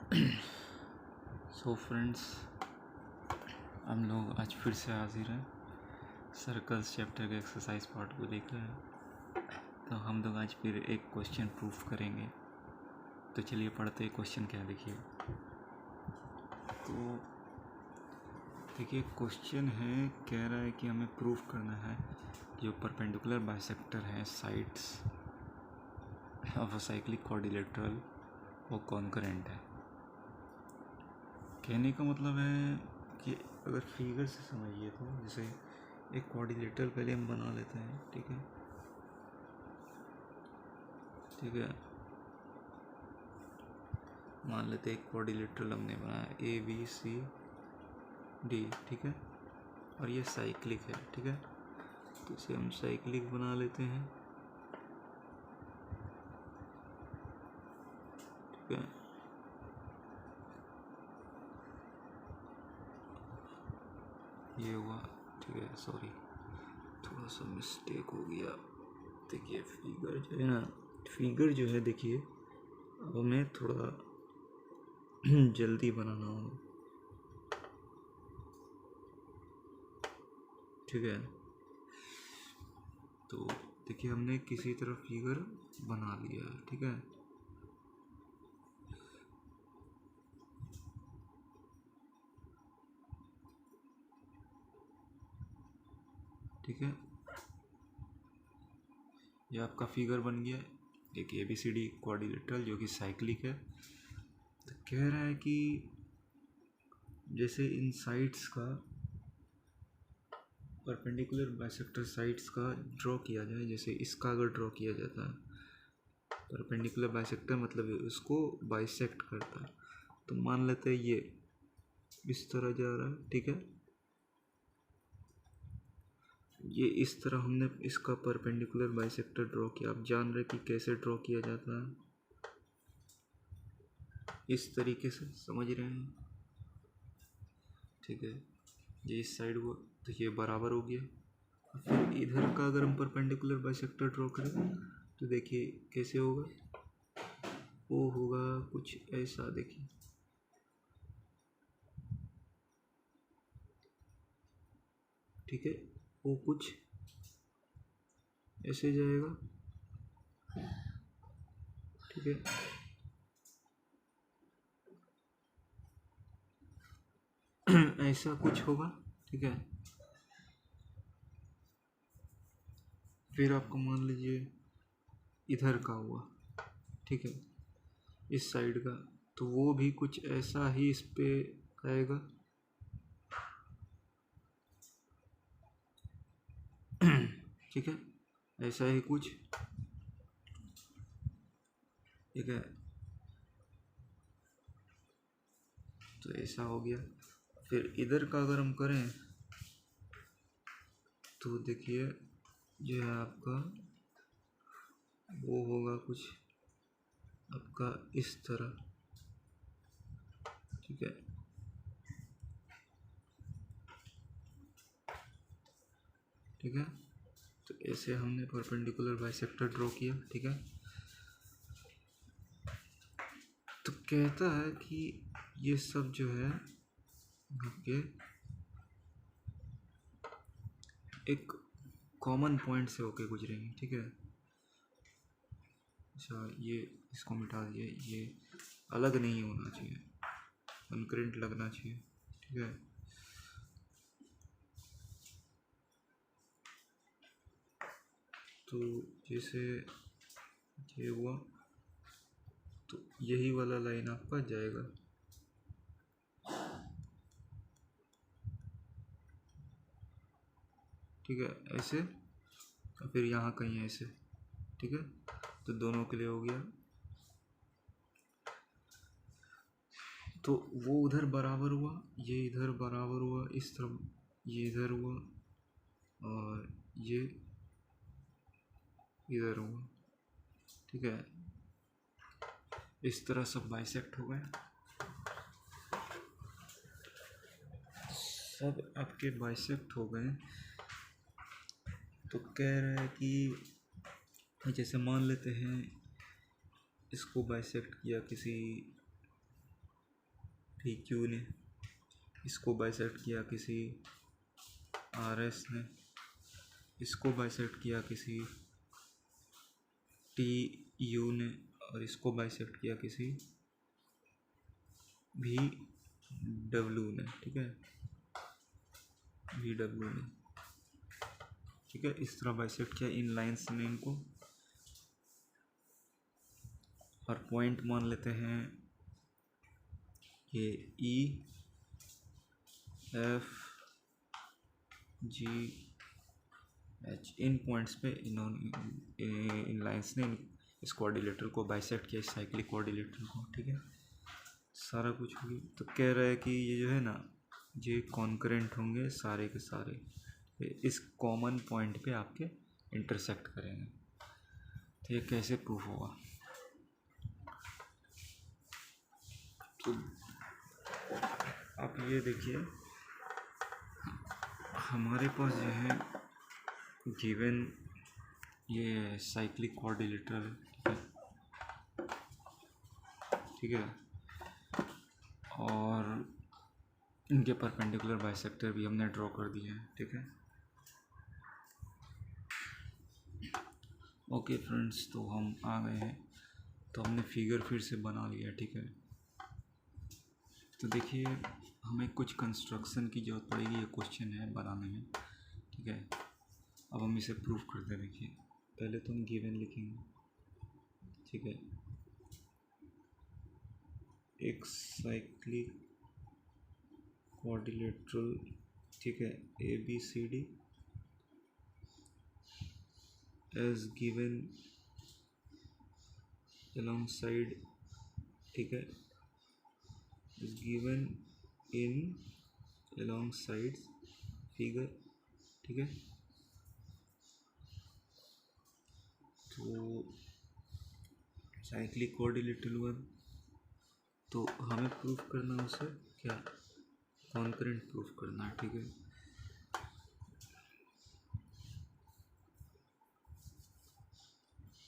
So friends, हम लोग आज फिर से हाजिर हैं सर्कल्स चैप्टर के एक्सरसाइज पार्ट को लेकर। तो हम लोग आज फिर एक क्वेश्चन प्रूफ करेंगे। तो चलिए पढ़ते हैं क्वेश्चन क्या देखिए। तो देखिए क्वेश्चन है, कह रहा है कि हमें प्रूफ करना है जो परपेंडिकुलर बाइसेक्टर हैं sides of a cyclic quadrilateral वो कॉन्करेंट है। कहने का मतलब है कि अगर फिगर से समझिए तो जैसे एक क्वाड्रिलेटरल पहले हम बना लेते हैं, ठीक है। मान लेते हैं एक क्वाड्रिलेटरल हमने बनाया ABCD, ठीक है, और ये साइक्लिक है, ठीक है। तो इसे हम साइक्लिक बना लेते हैं, ठीक है। ये हुआ, ठीक है। सॉरी, थोड़ा सा मिस्टेक हो गया। देखिए फिगर जो है ना, फिगर जो है देखिए, अब हमें थोड़ा जल्दी बनाना होगा, ठीक है। तो देखिए हमने किसी तरह फिगर बना लिया, ठीक है। ठीक है, ये आपका फिगर बन गया एक ABCD क्वाड्रिलेटरल जो कि साइक्लिक है। तो कह रहा है कि जैसे इन साइड्स का परपेंडिकुलर बाइसेक्टर साइड्स का ड्रॉ किया जाए, जैसे इसका अगर ड्रॉ किया जाता है परपेंडिकुलर बाइसेक्टर मतलब उसको बाइसेक्ट करता है। तो मान लेते हैं ये इस तरह जा रहा है, ठीक है। ये इस तरह हमने इसका परपेंडिकुलर बाइसेक्टर ड्रॉ किया। आप जान रहे कि कैसे ड्रॉ किया जाता है, इस तरीके से, समझ रहे हैं, ठीक है। ये इस साइड हुआ तो ये बराबर हो गया। फिर इधर का अगर हम परपेंडिकुलर बाइसेक्टर ड्रॉ करें तो देखिए कैसे होगा, वो होगा कुछ ऐसा, देखिए, ठीक है। वो कुछ ऐसे जाएगा, ठीक है। ऐसा कुछ होगा, ठीक है। फिर आपको मान लीजिए इधर का हुआ, ठीक है, इस साइड का, तो वो भी कुछ ऐसा ही इस पे आएगा, ठीक है। ऐसा ही कुछ, ठीक है। तो ऐसा हो गया। फिर इधर का अगर हम करें तो देखिए जो है आपका वो होगा कुछ आपका इस तरह, ठीक है। ठीक है, तो ऐसे हमने परपेंडिकुलर बाइसेक्टर ड्रॉ किया, ठीक है। तो कहता है कि ये सब जो है आपके एक कॉमन पॉइंट से होके गुजरेंगे, ठीक है। अच्छा, ये इसको मिटा दिए, ये अलग नहीं होना चाहिए, कॉन्करेंट लगना चाहिए, ठीक है। तो जैसे ये हुआ तो यही वाला लाइन आपका जाएगा, ठीक है, ऐसे, और फिर यहाँ कहीं ऐसे, ठीक है। तो दोनों के लिए हो गया। तो वो उधर बराबर हुआ, ये इधर बराबर हुआ, इस तरफ ये इधर हुआ और ये इधर हुआ, ठीक है। इस तरह सब बाइसेक्ट हो गए, सब आपके बाइसेक्ट हो गए। तो कह रहे हैं कि जैसे मान लेते हैं इसको बाइसेक्ट किया किसी पी क्यू ने इसको बाइसेक्ट किया किसी आर एस ने इसको बाइसेक्ट किया किसी टी यू ने और इसको बाइसेक्ट किया किसी वी डब्ल्यू ने, ठीक है, वी डब्ल्यू ने, ठीक है। इस तरह बाइसेक्ट किया इन लाइंस ने इनको, और पॉइंट मान लेते हैं ये ई एफ जी एच। इन पॉइंट्स पे इन्होंने इन लाइंस ने इस कोऑर्डिनेटर को बाइसेक्ट किया, इस साइक्लिक कोऑर्डिनेटर को, ठीक है। सारा कुछ हो गया। तो कह रहा है कि ये जो है ना, ये कॉन्करेंट होंगे सारे के सारे, इस कॉमन पॉइंट पे आपके इंटरसेक्ट करेंगे। तो ये कैसे प्रूफ होगा? तो आप ये देखिए, हमारे पास जो है गिवन ये साइक्लिक कोऑर्डिनेटर है, ठीक है, और इनके परपेंडिकुलर बाइसेक्टर भी हमने ड्रॉ कर दिए हैं, ठीक है। ओके फ्रेंड्स, तो हम आ गए हैं, तो हमने फिगर फिर से बना लिया, ठीक है। तो देखिए, हमें कुछ कंस्ट्रक्शन की ज़रूरत पड़ेगी, ये क्वेश्चन है बनाने में, ठीक है। अब हम इसे प्रूफ करते हैं। देखिए, पहले तो हम गिवन लिखेंगे, ठीक है, एक साइक्लिक क्वाड्रिलेटरल, ठीक है, A B C D as given alongside, ठीक है, is given in alongside figure, ठीक है। तो साइक्लिक कोऑर्डिनेटर वन, तो हमें प्रूफ करना है उसे क्या, कॉन्करेंट प्रूफ करना है, ठीक है।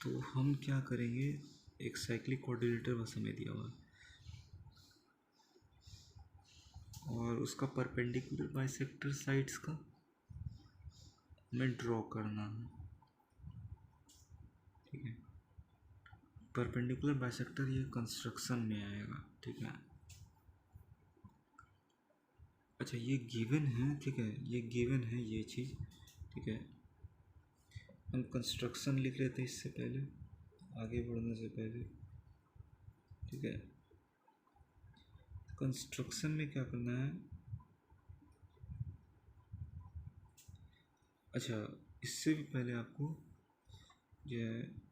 तो हम क्या करेंगे, एक साइक्लिक कोऑर्डिनेटर बस हमें दिया हुआ और उसका परपेंडिकुलर बाइसेक्टर साइड्स का हमें ड्रॉ करना है, ठीक है। परपेंडिकुलर बाइसेक्टर ये कंस्ट्रक्शन में आएगा, ठीक है। अच्छा, ये गिवन है, ठीक है, ये गिवन है ये चीज़, ठीक है। हम कंस्ट्रक्शन लिख लेते हैं इससे पहले, आगे बढ़ने से पहले, ठीक है। कंस्ट्रक्शन में क्या करना है, अच्छा, इससे भी पहले आपको जो है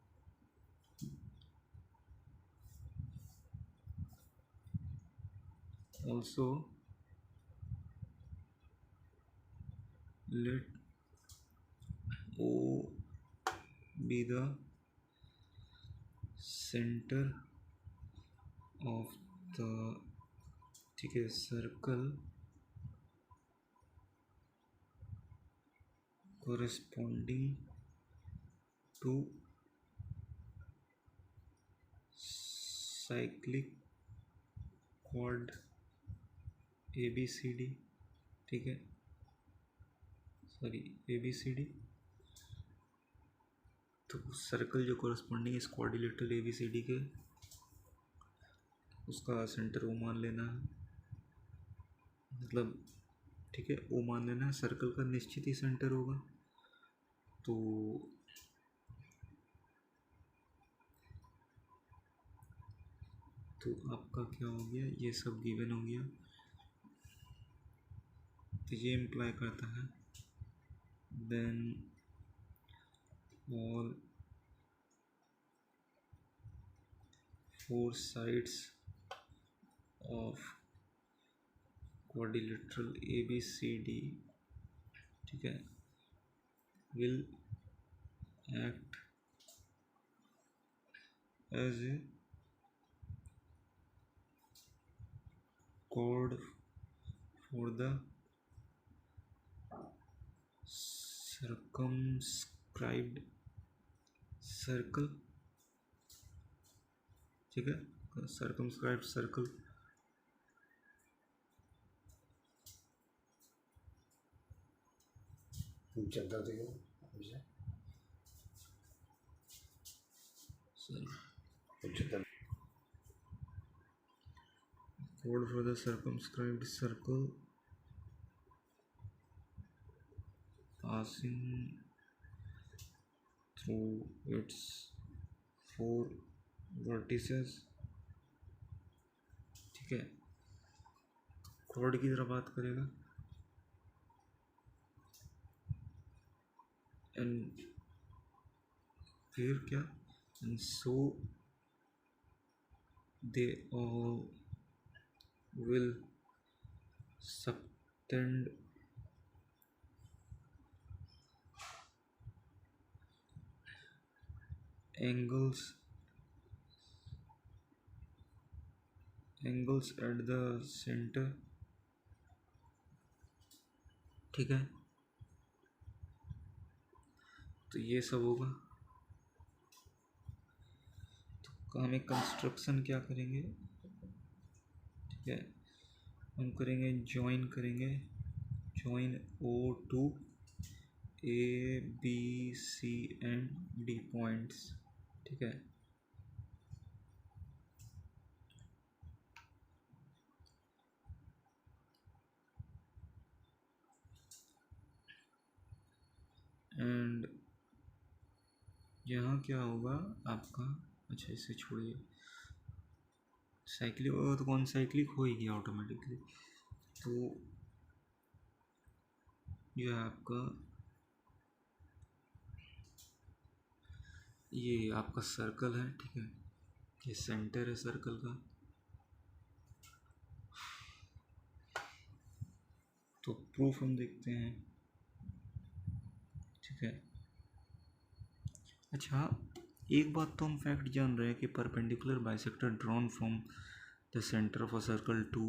also let O be the centre of the, ठीक है, circle corresponding to cyclic quad ABCD, ठीक है, सॉरी ABCD। तो सर्कल जो कॉरस्पॉन्डिंग इस कोऑर्डिनेटर ABCD के, उसका सेंटर ओ मान लेना है, मतलब, ठीक है, ओ मान लेना है। सर्कल का निश्चित ही सेंटर होगा, तो आपका क्या हो गया, ये सब गिवन हो गया। तो ये इम्प्लाई करता है then all four sides of quadrilateral ABCD, ठीक है, will act as a chord for the circumscribed circle, ठीक है, circumscribed circle चलता देखो हमसे sorry chord for the circumscribed circle passing through its 4 vertices. ठीक है, chord की तरह बात करेगा and फिर क्या, and so they all will subtend angles at the center. ठीक है, तो ये सब होगा। तो हम एक कंस्ट्रक्शन क्या करेंगे, ठीक है, हम करेंगे join O2 A B C and D points. ठीक है, एंड यहाँ क्या होगा आपका, अच्छा इसे छोड़िए, साइक्लिक होगा तो कौन साइक्लिक होगी ऑटोमेटिकली। तो यह आपका, ये आपका सर्कल है, ठीक है, ये सेंटर है सर्कल का। तो प्रूफ हम देखते हैं, ठीक है। अच्छा, एक बात तो हम फैक्ट जान रहे हैं कि perpendicular bisector drawn from the centre of a circle to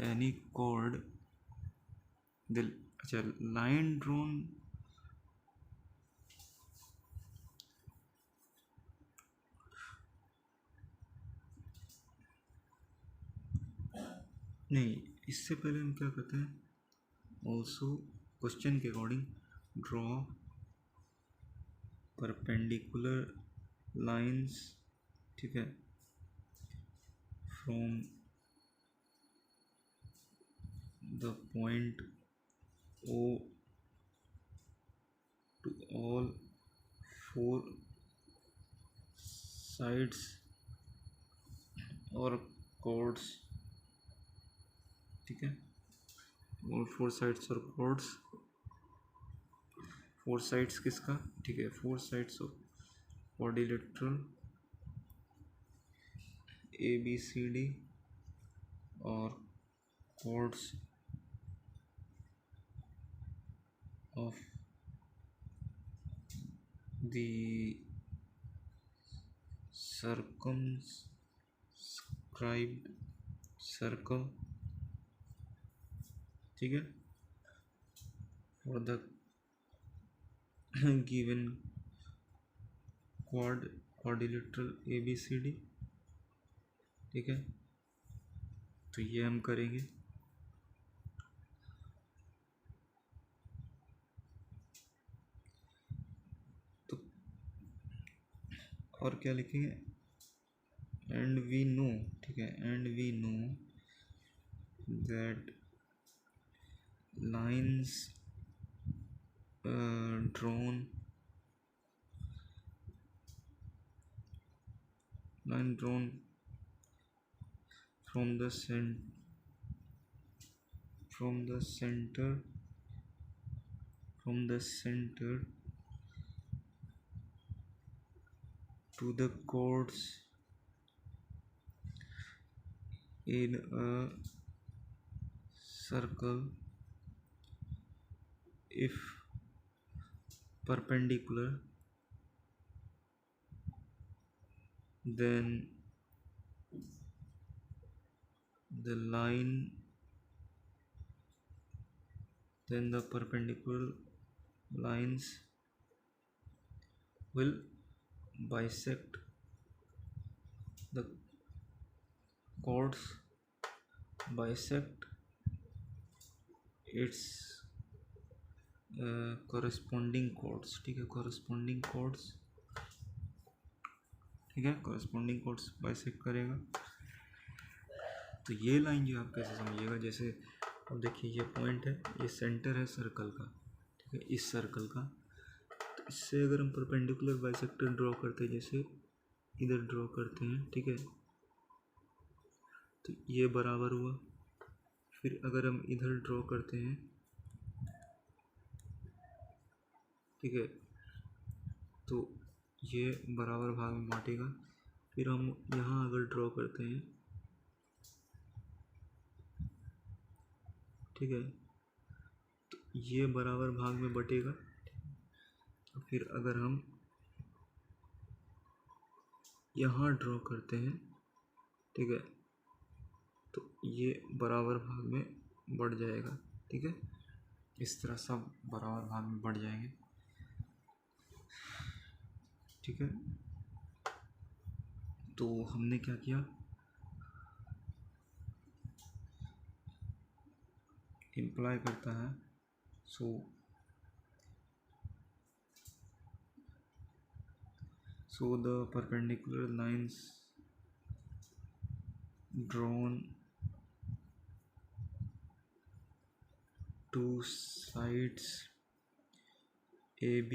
any chord, अच्छा लाइन ड्रॉन, नहीं, इससे पहले हम क्या करते हैं, ऑल्सो क्वेश्चन के अकॉर्डिंग ड्रॉ परपेंडिकुलर लाइंस, ठीक है, from the point O to all 4 sides और chords, ठीक है, all 4 sides और chords, 4 sides किसका, ठीक है, 4 sides ऑफ quadrilateral ABCD और chords of the circumscribed circle, ठीक है, for the given quadrilateral ABCD, ठीक है। तो ये हम करेंगे, तो और क्या लिखेंगे, एंड वी नो, ठीक है, and we know that lines drawn from the center to the chords in a circle if perpendicular, then the perpendicular lines will bisect the chords bisect it's corresponding codes, ठीक है, corresponding codes, ठीक है, corresponding codes bisect करेगा। तो ये line जो आप कैसे समझिएगा, जैसे अब देखिए ये पॉइंट है, ये सेंटर है सर्कल का, ठीक है, इस सर्कल का। तो इससे अगर हम परपेंडिकुलर बाइसेक्टर ड्रॉ करते हैं, जैसे इधर ड्रॉ करते हैं, ठीक है, तो ये बराबर हुआ। फिर अगर हम इधर ड्रॉ करते हैं, ठीक है, तो ये बराबर भाग में बांटेगा। फिर हम यहाँ अगर ड्रॉ करते हैं, ठीक है, तो ये बराबर भाग में बटेगा। फिर अगर हम यहाँ ड्रॉ करते हैं, ठीक है, तो ये बराबर भाग में बढ़ जाएगा, ठीक है, इस तरह सब बराबर भाग में बढ़ जाएंगे, ठीक है। तो हमने क्या किया, इम्प्लाई करता है, so the perpendicular lines drawn to sides AB,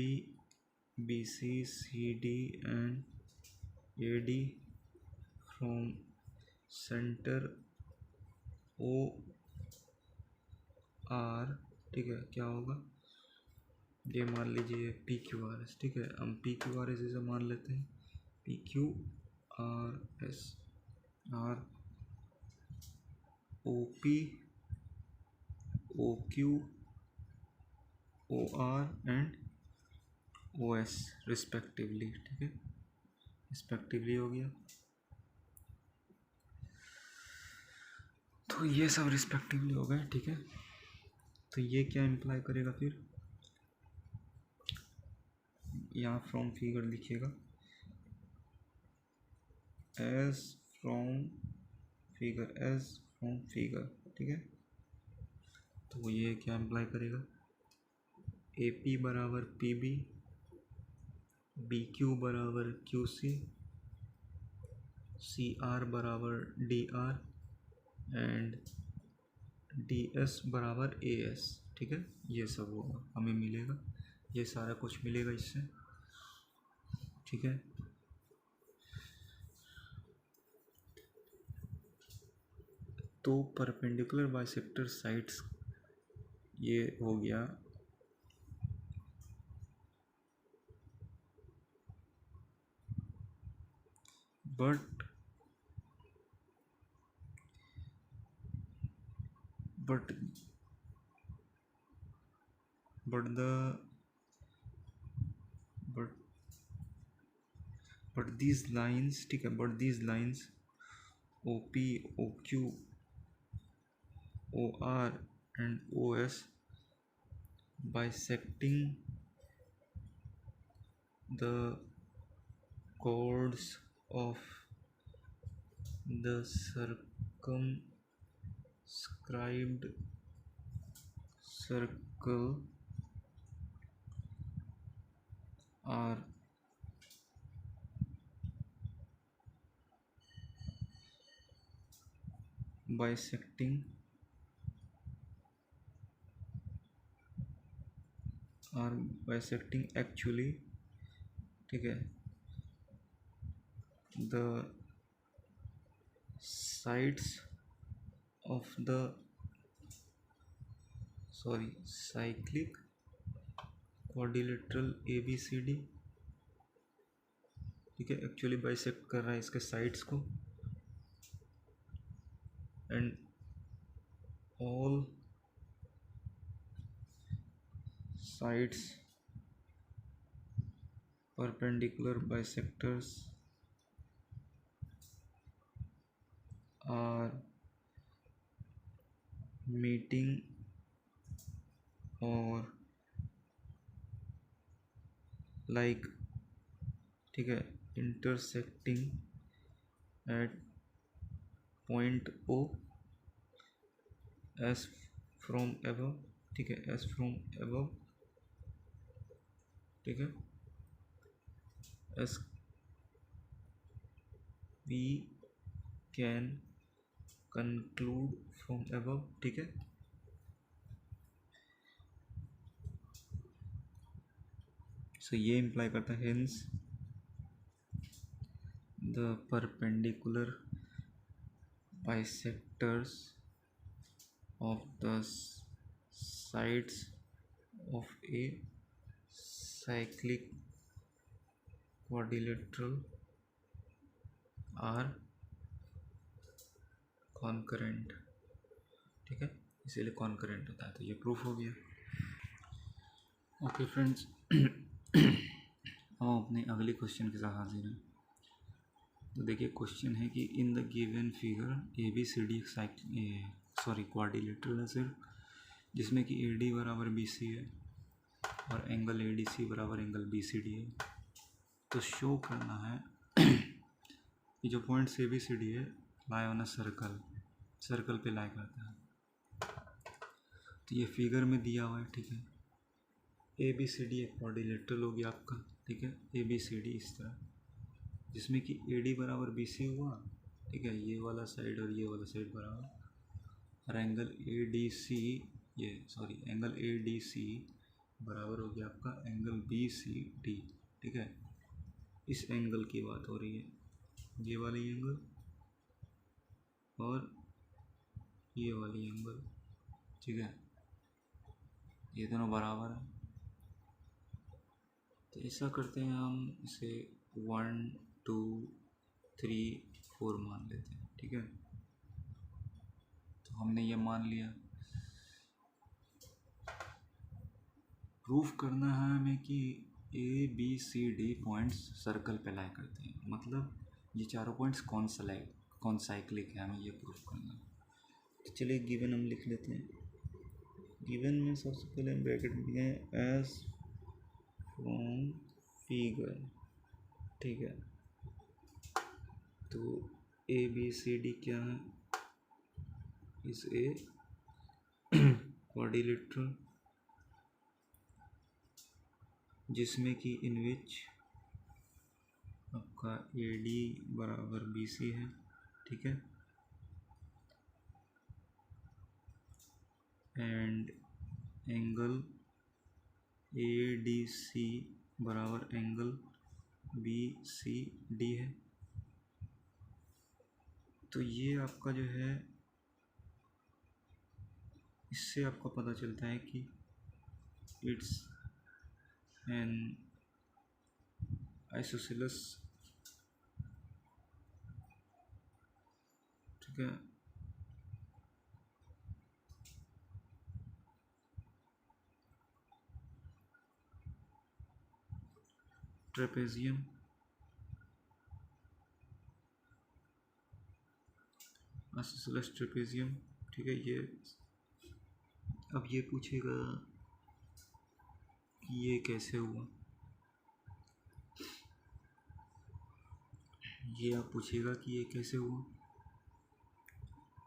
BC, CD and AD from center OR, ठीक है, क्या होगा, ये मान लीजिए PQRS, ठीक है, हम PQRS इसे मान लेते हैं, PQRS R OP OQ OR and OS respectively, ठीक है, रिस्पेक्टिवली हो गया। तो ये सब रिस्पेक्टिवली हो गए, ठीक है। तो ये क्या इम्प्लाई करेगा, फिर यहाँ फ्रॉम फिगर लिखिएगा, एज फ्रॉम फिगर, ठीक है। तो ये क्या इम्प्लाई करेगा, AP बराबर PB, BQ बराबर QC, CR बराबर DR एंड DS बराबर AS, ठीक है। ये सब होगा, हमें मिलेगा, ये सारा कुछ मिलेगा इससे, ठीक है। तो परपेंडिकुलर बाइसेक्टर साइड्स ये हो गया, बट these lines, ठीक है, but these lines OP, OQ, OR and OS bisecting the chords of the circumscribed circle are bisecting actually, ठीक है, the sides of the cyclic quadrilateral ABCD, ठीक है, actually bisect कर रहा है इसके साइड्स को, and all sides perpendicular bisectors are meeting or like, ठीक है, intersecting at point O S from above, ठीक है, एस फ्रॉम एबव, ठीक है, S V can conclude from above, ठीक है। सो ये इम्प्लाई करता है hence the perpendicular bisectors of the sides of a cyclic quadrilateral are concurrent, ठीक है, इसीलिए concurrent होता है। तो ये प्रूफ हो गया। ओके फ्रेंड्स, हम अपने अगले क्वेश्चन के साथ हाजिर हैं। तो देखिए क्वेश्चन है कि in the given figure A B C D quadrilateral है सिर्फ, जिसमें कि ए डी बराबर बी सी है और एंगल ए डी सी बराबर एंगल बी सी डी है। तो शो करना है कि जो point A B C D है लाई ऑन अ सर्कल पे लाई करता है। तो ये फिगर में दिया हुआ है, ठीक है। ए बी सी डी एक क्वाड्रिलेटरल हो गया आपका, ठीक है, ए बी सी डी इस तरह, जिसमें कि ए डी बराबर बी सी हुआ, ठीक है, ये वाला साइड और ये वाला साइड बराबर, और angle A D C angle A D C बराबर हो गया आपका एंगल बी सी डी, ठीक है। इस एंगल की बात हो रही है, ये वाली एंगल और ये वाली एंगल, ठीक है, ये दोनों बराबर है। तो ऐसा करते हैं हम इसे 1 2 3 4 मान लेते हैं, ठीक है। तो हमने ये मान लिया। प्रूफ करना है हमें कि A B C D points circle पे लाई करते हैं, मतलब ये चारों पॉइंट्स कौन साइक्लिक है, हमें ये प्रूफ करना है। तो चलिए गिवन हम लिख लेते हैं। गिवन में सबसे पहले हम ब्रैकेट में लिखे एस फ्रॉम फिगर, ठीक है। तो ए बी सी डी क्या है, इस ए क्वाड्रिलेटरल जिसमें कि इन विच आपका ए डी बराबर बी सी है, ठीक है, and angle A D C बराबर एंगल बी सी डी है। तो ये आपका जो है, इससे आपको पता चलता है कि इट्स एन आइसोसेलेस, ठीक है, ट्रेपेजियम, आइसोसेलेस ट्रेपेजियम, ठीक है। ये अब ये पूछेगा कि ये कैसे हुआ, ये आप पूछेगा कि ये कैसे हुआ।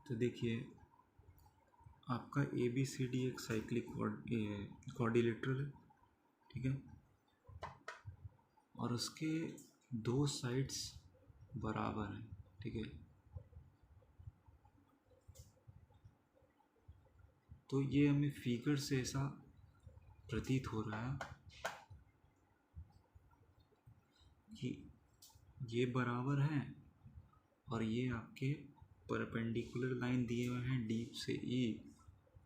तो देखिए आपका ए बी सी डी एक साइक्लिक क्वाड्रिलेटरल है, ठीक है, और उसके दो साइड्स बराबर हैं, ठीक है। तो ये हमें फिगर से ऐसा प्रतीत हो रहा है कि ये बराबर हैं और ये आपके परपेंडिकुलर लाइन दिए हुए हैं डी से ई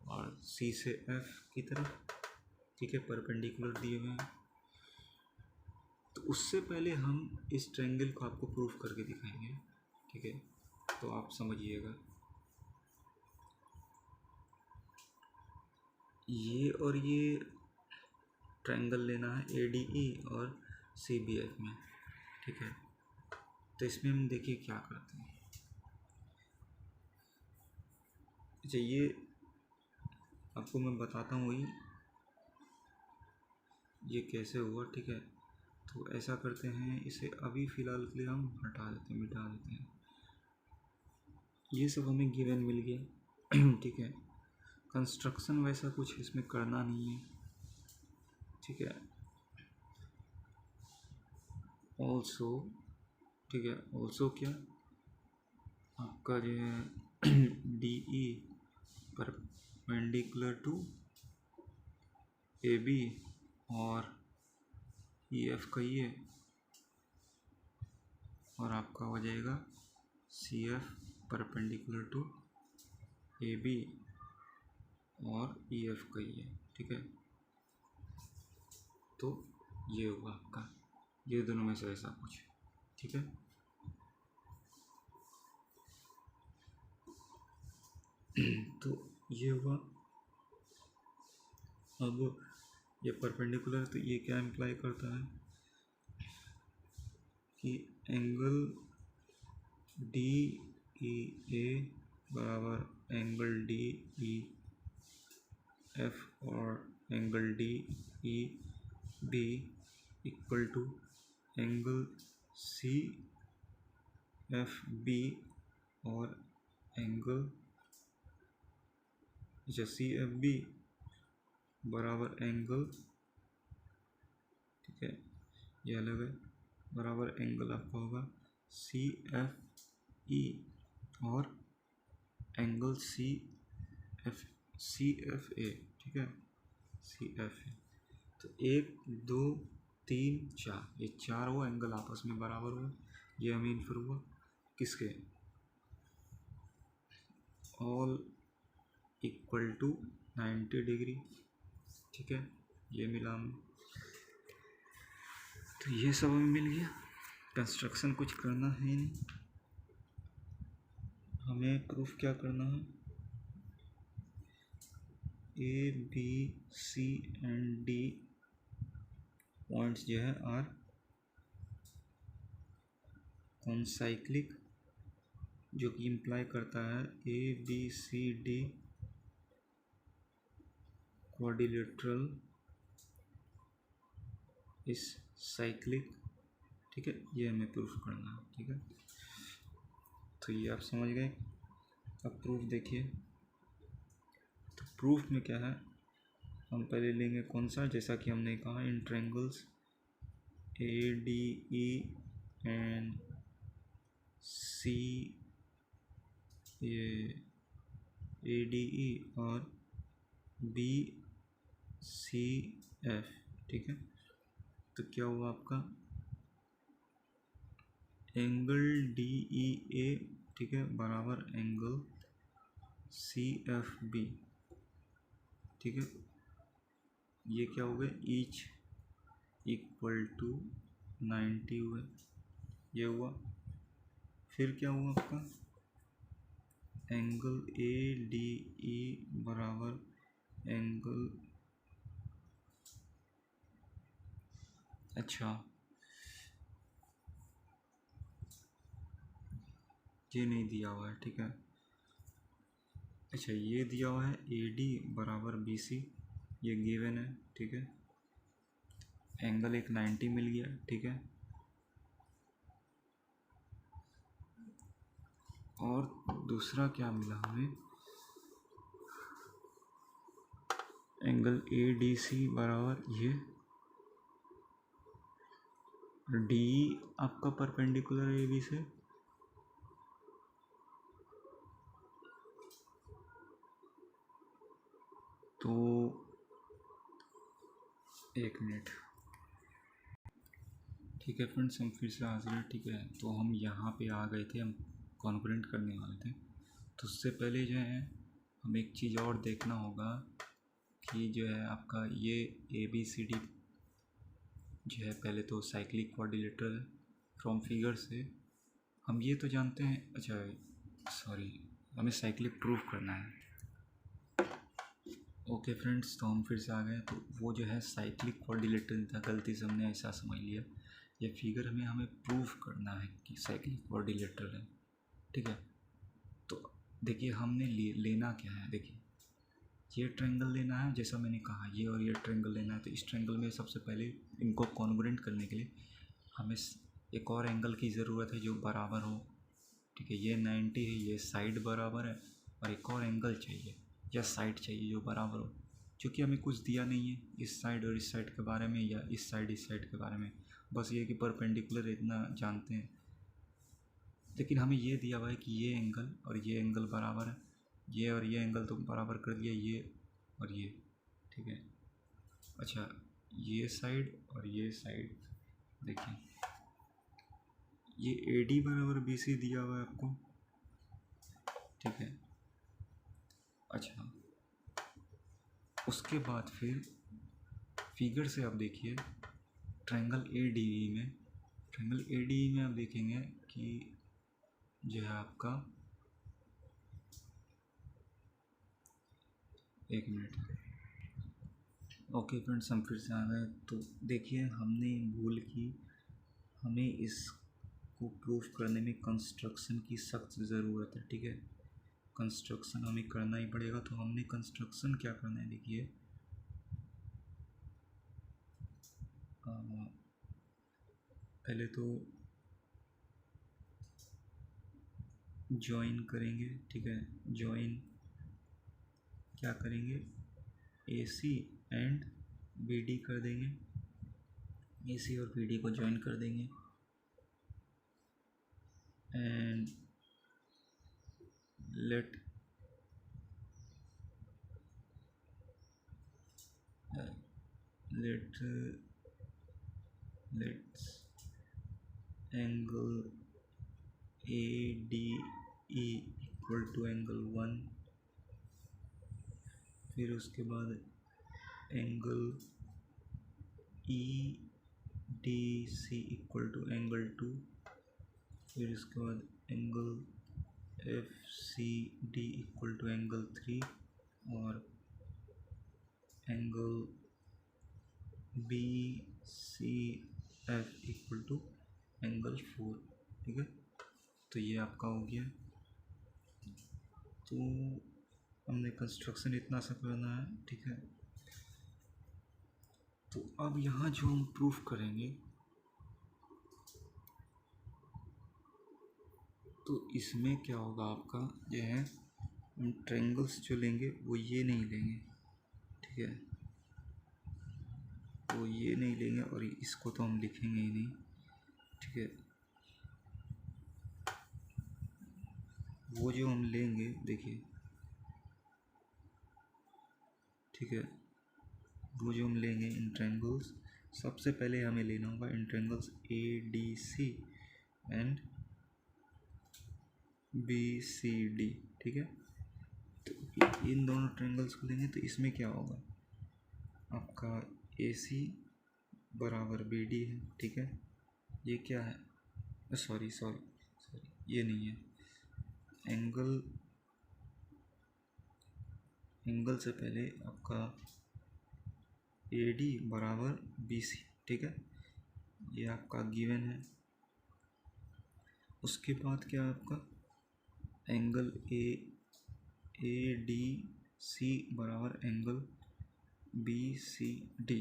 और सी से एफ की तरफ, ठीक है, परपेंडिकुलर दिए हुए हैं। तो उससे पहले हम इस ट्रायंगल को आपको प्रूफ करके दिखाएंगे, ठीक है। तो आप समझिएगा, ये और ये ट्रायंगल लेना है ए डी ई और सी बी एफ में, ठीक है। तो इसमें हम देखिए क्या करते हैं। अच्छा, ये आपको मैं बताता हूँ वही ये कैसे हुआ, ठीक है। तो ऐसा करते हैं, इसे अभी फ़िलहाल के लिए हम मिटा देते हैं। ये सब हमें गिवन मिल गया, ठीक है। कंस्ट्रक्शन वैसा कुछ इसमें करना नहीं है, ठीक है। ऑल्सो, ठीक है, ऑल्सो क्या आपका जो है D E perpendicular to A B और ई एफ का ये, और आपका हो जाएगा C F perpendicular to A B और ई एफ का ये, ठीक है। तो ये होगा आपका, ये दोनों में से ऐसा कुछ, ठीक है। तो ये हुआ। अब ये परपेंडिकुलर, तो ये क्या इम्प्लाई करता है कि एंगल डी ई ए बराबर एंगल डी ई एफ और angle D E B equal to angle C F B और एंगल सी एफ बी बराबर एंगल, ठीक है, ये अलग है, बराबर एंगल आपका होगा सी एफ ई और एंगल सी एफ ए, ठीक है, सी एफ ए। तो 1 2 3 4, ये चारों एंगल आपस में बराबर हुए। ये हमें इन्फर हुआ किसके, ऑल इक्वल टू 90 डिग्री, ठीक है, ये मिला हमें। तो ये सब हमें मिल गया। कंस्ट्रक्शन कुछ करना है नहीं, हमें प्रूफ क्या करना है, A B C and D points जो है आर कॉन्साइक्लिक, जो कि इम्प्लाई करता है A B C D quadrilateral is cyclic, ठीक है, ये हमें प्रूफ करना है, ठीक है। तो ये आप समझ गए। अब प्रूफ देखिए। तो प्रूफ में क्या है, हम पहले लेंगे कौन सा, जैसा कि हमने कहा in triangles A D E and C, ये ए डी ई और बी सी एफ, ठीक है। तो क्या हुआ आपका एंगल डी ई ए, ठीक है, बराबर एंगल सी एफ बी, ठीक है। ये क्या हो गए, ईच इक्वल टू 90 हुए, ये हुआ। फिर क्या हुआ आपका एंगल ए डी ई बराबर एंगल, अच्छा ये नहीं दिया हुआ है, ठीक है। अच्छा ये दिया हुआ है ए डी बराबर बी सी, ये गिवन है, ठीक है। एंगल एक 90 मिल गया, ठीक है। और दूसरा क्या मिला हमें, एंगल ए डी सी बराबर ये डी आपका परपेंडिकुलर ए बी से, तो एक मिनट, ठीक है फ्रेंड्स, हम फिर से हाजिर हैं, ठीक है। तो हम यहाँ पे आ गए थे, हम कॉन्करेंट करने वाले थे। तो उससे पहले जो है हमें एक चीज़ और देखना होगा कि जो है आपका ये ए बी सी डी जो है, पहले तो साइक्लिक क्वाड्रिलेटरल है। फ्रॉम फिगर से हम ये तो जानते हैं, अच्छा सॉरी, हमें साइक्लिक प्रूफ करना है। ओके फ्रेंड्स, तो हम फिर से आ गए। तो वो जो है साइक्लिक क्वाड्रिलेटरल था, गलती से हमने ऐसा समझ लिया। ये फिगर हमें प्रूफ करना है कि साइक्लिक क्वाड्रिलेटरल है, ठीक है। तो देखिए हमने लेना क्या है, देखिए ये ट्रायंगल लेना है, जैसा मैंने कहा ये और ये ट्रायंगल लेना है। तो इस ट्रायंगल में सबसे पहले इनको कॉन्ग्रुएंट करने के लिए हमें एक और एंगल की ज़रूरत है जो बराबर हो, ठीक है। ये 90 है, ये साइड बराबर है, और एक और एंगल चाहिए या साइड चाहिए जो बराबर हो, क्योंकि हमें कुछ दिया नहीं है इस साइड और इस साइड के बारे में, या इस साइड के बारे में, बस ये कि परपेंडिकुलर इतना जानते हैं। लेकिन हमें ये दिया हुआ है कि ये एंगल और ये एंगल बराबर है, ये और ये एंगल तो बराबर कर दिया, ये और ये, ठीक है। अच्छा, ये साइड और ये साइड देखिए, ये AD बराबर BC दिया हुआ है आपको, ठीक है। अच्छा, उसके बाद फिर फिगर से आप देखिए ट्रायंगल ADE में आप देखेंगे कि जो है आपका, एक मिनट, ओके फ्रेंड्स, हम फिर से आ गए। तो देखिए, हमने भूल की, हमें इसको प्रूफ करने में कंस्ट्रक्शन की सख्त ज़रूरत है, ठीक है। कंस्ट्रक्शन हमें करना ही पड़ेगा। तो हमने कंस्ट्रक्शन क्या करना है, देखिए पहले तो ज्वाइन करेंगे, ठीक है। ज्वाइन क्या करेंगे, AC एंड BD कर देंगे, AC और BD को ज्वाइन कर देंगे, and let let's angle ADE equal to angle 1, फिर उसके बाद angle EDC equal to angle 2, फिर उसके बाद angle FCD equal to angle 3, और angle BCF equal to angle 4, ठीक है। तो ये आपका हो गया। तो हमने कंस्ट्रक्शन इतना सा करना है, ठीक है। तो अब यहाँ जो हम प्रूफ करेंगे, तो इसमें क्या होगा आपका, ये है हम ट्रायंगल्स जो लेंगे वो ये नहीं लेंगे, ठीक है। तो ये नहीं लेंगे, और इसको तो हम लिखेंगे ही नहीं, ठीक है। वो जो हम लेंगे, देखिए, ठीक है, वो जो हम लेंगे इन ट्रायंगल्स, सबसे पहले हमें लेना होगा इन ट्रायंगल्स ADC एंड BCD, ठीक है। तो इन दोनों ट्रायंगल्स को लेंगे, तो इसमें क्या होगा आपका, AC बराबर BD है, ठीक है। ये क्या है, सॉरी, ये नहीं है, एंगल से पहले आपका AD बराबर BC, ठीक है, ये आपका गिवन है। उसके बाद क्या है आपका, एंगल ADC बराबर एंगल BCD,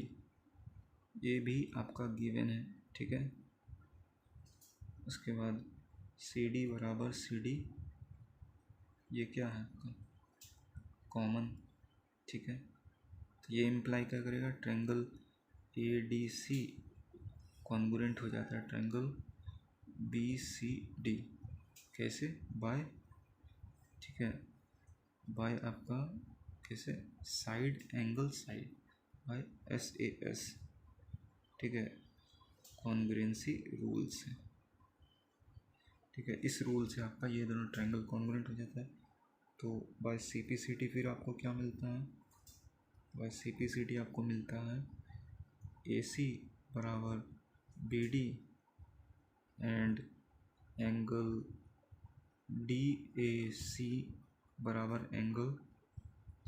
ये भी आपका गिवन है, ठीक है। उसके बाद CD बराबर CD, ये क्या है आपका कॉमन, ठीक है। तो ये इम्प्लाई क्या करेगा, ट्रायंगल ADC कॉन्ग्रुएंट हो जाता है ट्रायंगल BCD, कैसे, बाय, ठीक है, बाय आपका कैसे, side angle side, by SAS, ठीक है, कॉन्ग्रुएंसी रूल से, ठीक है। इस रूल से आपका ये दोनों ट्रायंगल कॉन्ग्रुएंट हो जाता है। तो बाय CPCD फिर आपको क्या मिलता है, बाय CPCD आपको मिलता है AC बराबर BD एंड एंगल DAC बराबर एंगल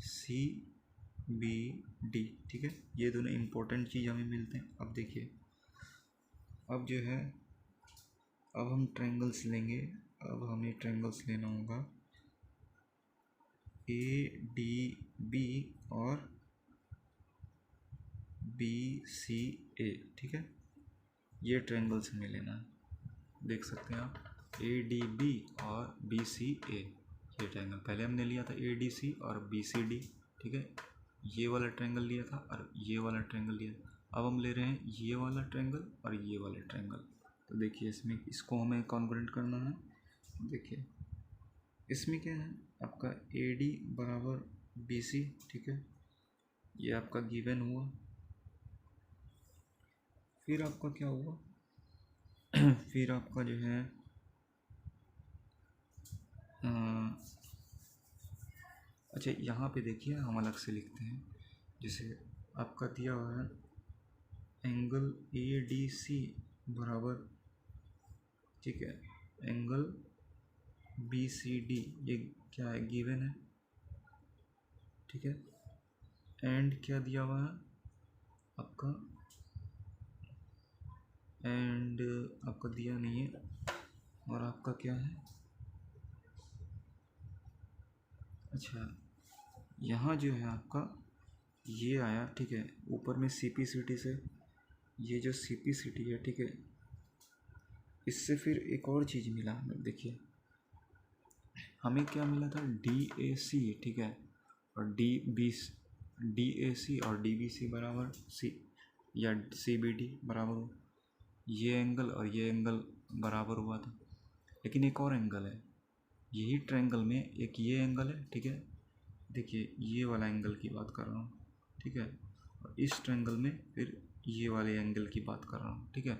CBD, ठीक है। ये दोनों इम्पोर्टेंट चीज़ हमें मिलते हैं। अब देखिए, अब जो है, अब हम ट्रायंगल्स लेंगे। अब हमें ट्रायंगल्स लेना होगा ADB और BCA, ठीक है। ये ट्रायंगल्स हमें लेना है, देख सकते हैं आप, ADB और BCA, ये ट्रायंगल पहले हमने लिया था ए डी सी और बी सी डी, ठीक है, ये वाला ट्रायंगल लिया था और ये वाला ट्रायंगल लिया था। अब हम ले रहे हैं ये वाला ट्रायंगल और ये वाला ट्रायंगल। तो देखिए इसमें इसको हमें कॉन्ग्रुएंट करना है। देखिए इसमें क्या है आपका ए डी बराबर बी सी, ठीक है, ये आपका गिवन हुआ। फिर आपका क्या हुआ फिर आपका जो है अच्छा यहाँ पे देखिए हम अलग से लिखते हैं। जैसे आपका दिया हुआ है एंगल ए डी सी बराबर, ठीक है, एंगल बी सी डी, ये क्या है गिवन है, ठीक है। एंड क्या दिया हुआ है आपका, एंड आपका दिया नहीं है, और आपका क्या है, अच्छा यहाँ जो है आपका ये आया, ठीक है, ऊपर में सी पी सी टी से, ये जो सी पी सी टी है, ठीक है, इससे फिर एक और चीज़ मिला हमें। देखिए हमें क्या मिला था डी ए सी, ठीक है, और डी ए सी और डी बी सी बराबर सी या सी बी डी बराबर हो, ये एंगल और ये एंगल बराबर हुआ था। लेकिन एक और एंगल है, यही ट्रायंगल में एक ये एंगल है, ठीक है, देखिए ये वाला एंगल की बात कर रहा हूँ, ठीक है, और इस ट्रायंगल में फिर ये वाले एंगल की बात कर रहा हूँ, ठीक है।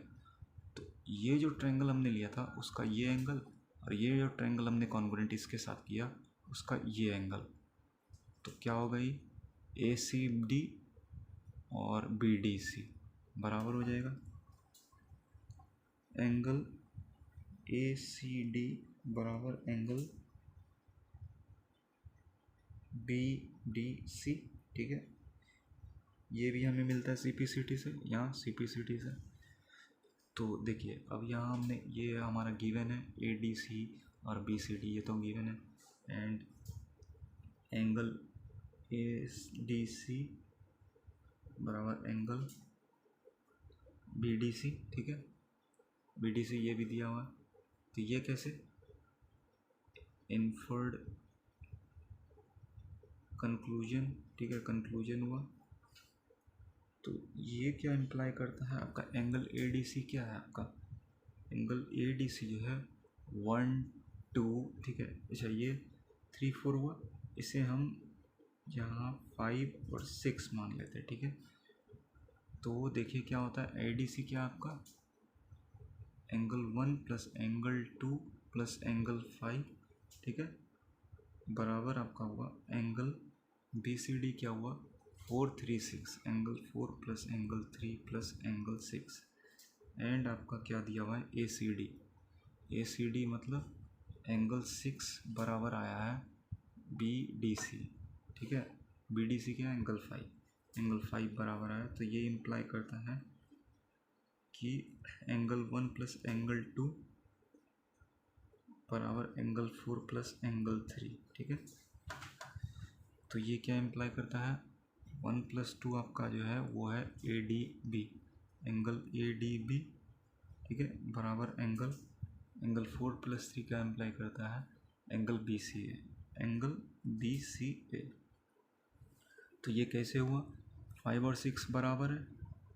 तो ये जो ट्रायंगल हमने लिया था उसका ये एंगल, और ये जो ट्रायंगल हमने कॉन्ग्रुएंट इसके साथ किया उसका ये एंगल, तो क्या हो गई ए सी डी और बी डी सी बराबर हो जाएगा एंगल ए सी डी बराबर एंगल बी डी सी, ठीक है। ये भी हमें मिलता है सी पी सी टी से, यहाँ सी पी सी टी से। तो देखिए अब यहाँ हमने ये हमारा गिवन है ए डी सी और बी सी डी, ये तो गिवन है, and angle A D C बराबर एंगल बी डी सी, ठीक है, बी डी सी ये भी दिया हुआ है। तो ये कैसे इन्फर्ड कंक्लूजन, ठीक है, कंक्लूजन हुआ। तो ये क्या इम्प्लाई करता है आपका एंगल ए डी सी क्या है आपका एंगल ए डी सी जो है 1 2, ठीक है, अच्छा ये 3 4 हुआ, इसे हम यहाँ 5 और 6 मान लेते हैं, ठीक है। तो देखिए क्या होता है ए डी सी क्या आपका angle 1 plus angle 2 plus angle 5, ठीक है, बराबर आपका हुआ एंगल बी सी डी क्या हुआ 4 3 6, angle 4 plus angle 3 plus angle 6, and आपका क्या दिया हुआ है ए सी डी मतलब एंगल 6 बराबर आया है बी डी सी, ठीक है, बी डी सी क्या एंगल 5 बराबर आया। तो ये इम्प्लाई करता है कि एंगल 1 प्लस एंगल 2 बराबर एंगल 4 प्लस एंगल 3, ठीक है। तो ये क्या इम्प्लाई करता है 1 प्लस 2 आपका जो है वो है A D B, angle A D B, ठीक है, बराबर एंगल 4 प्लस 3 क्या इम्प्लाई करता है angle B C A, angle B C A. तो ये कैसे हुआ 5 और 6 बराबर है,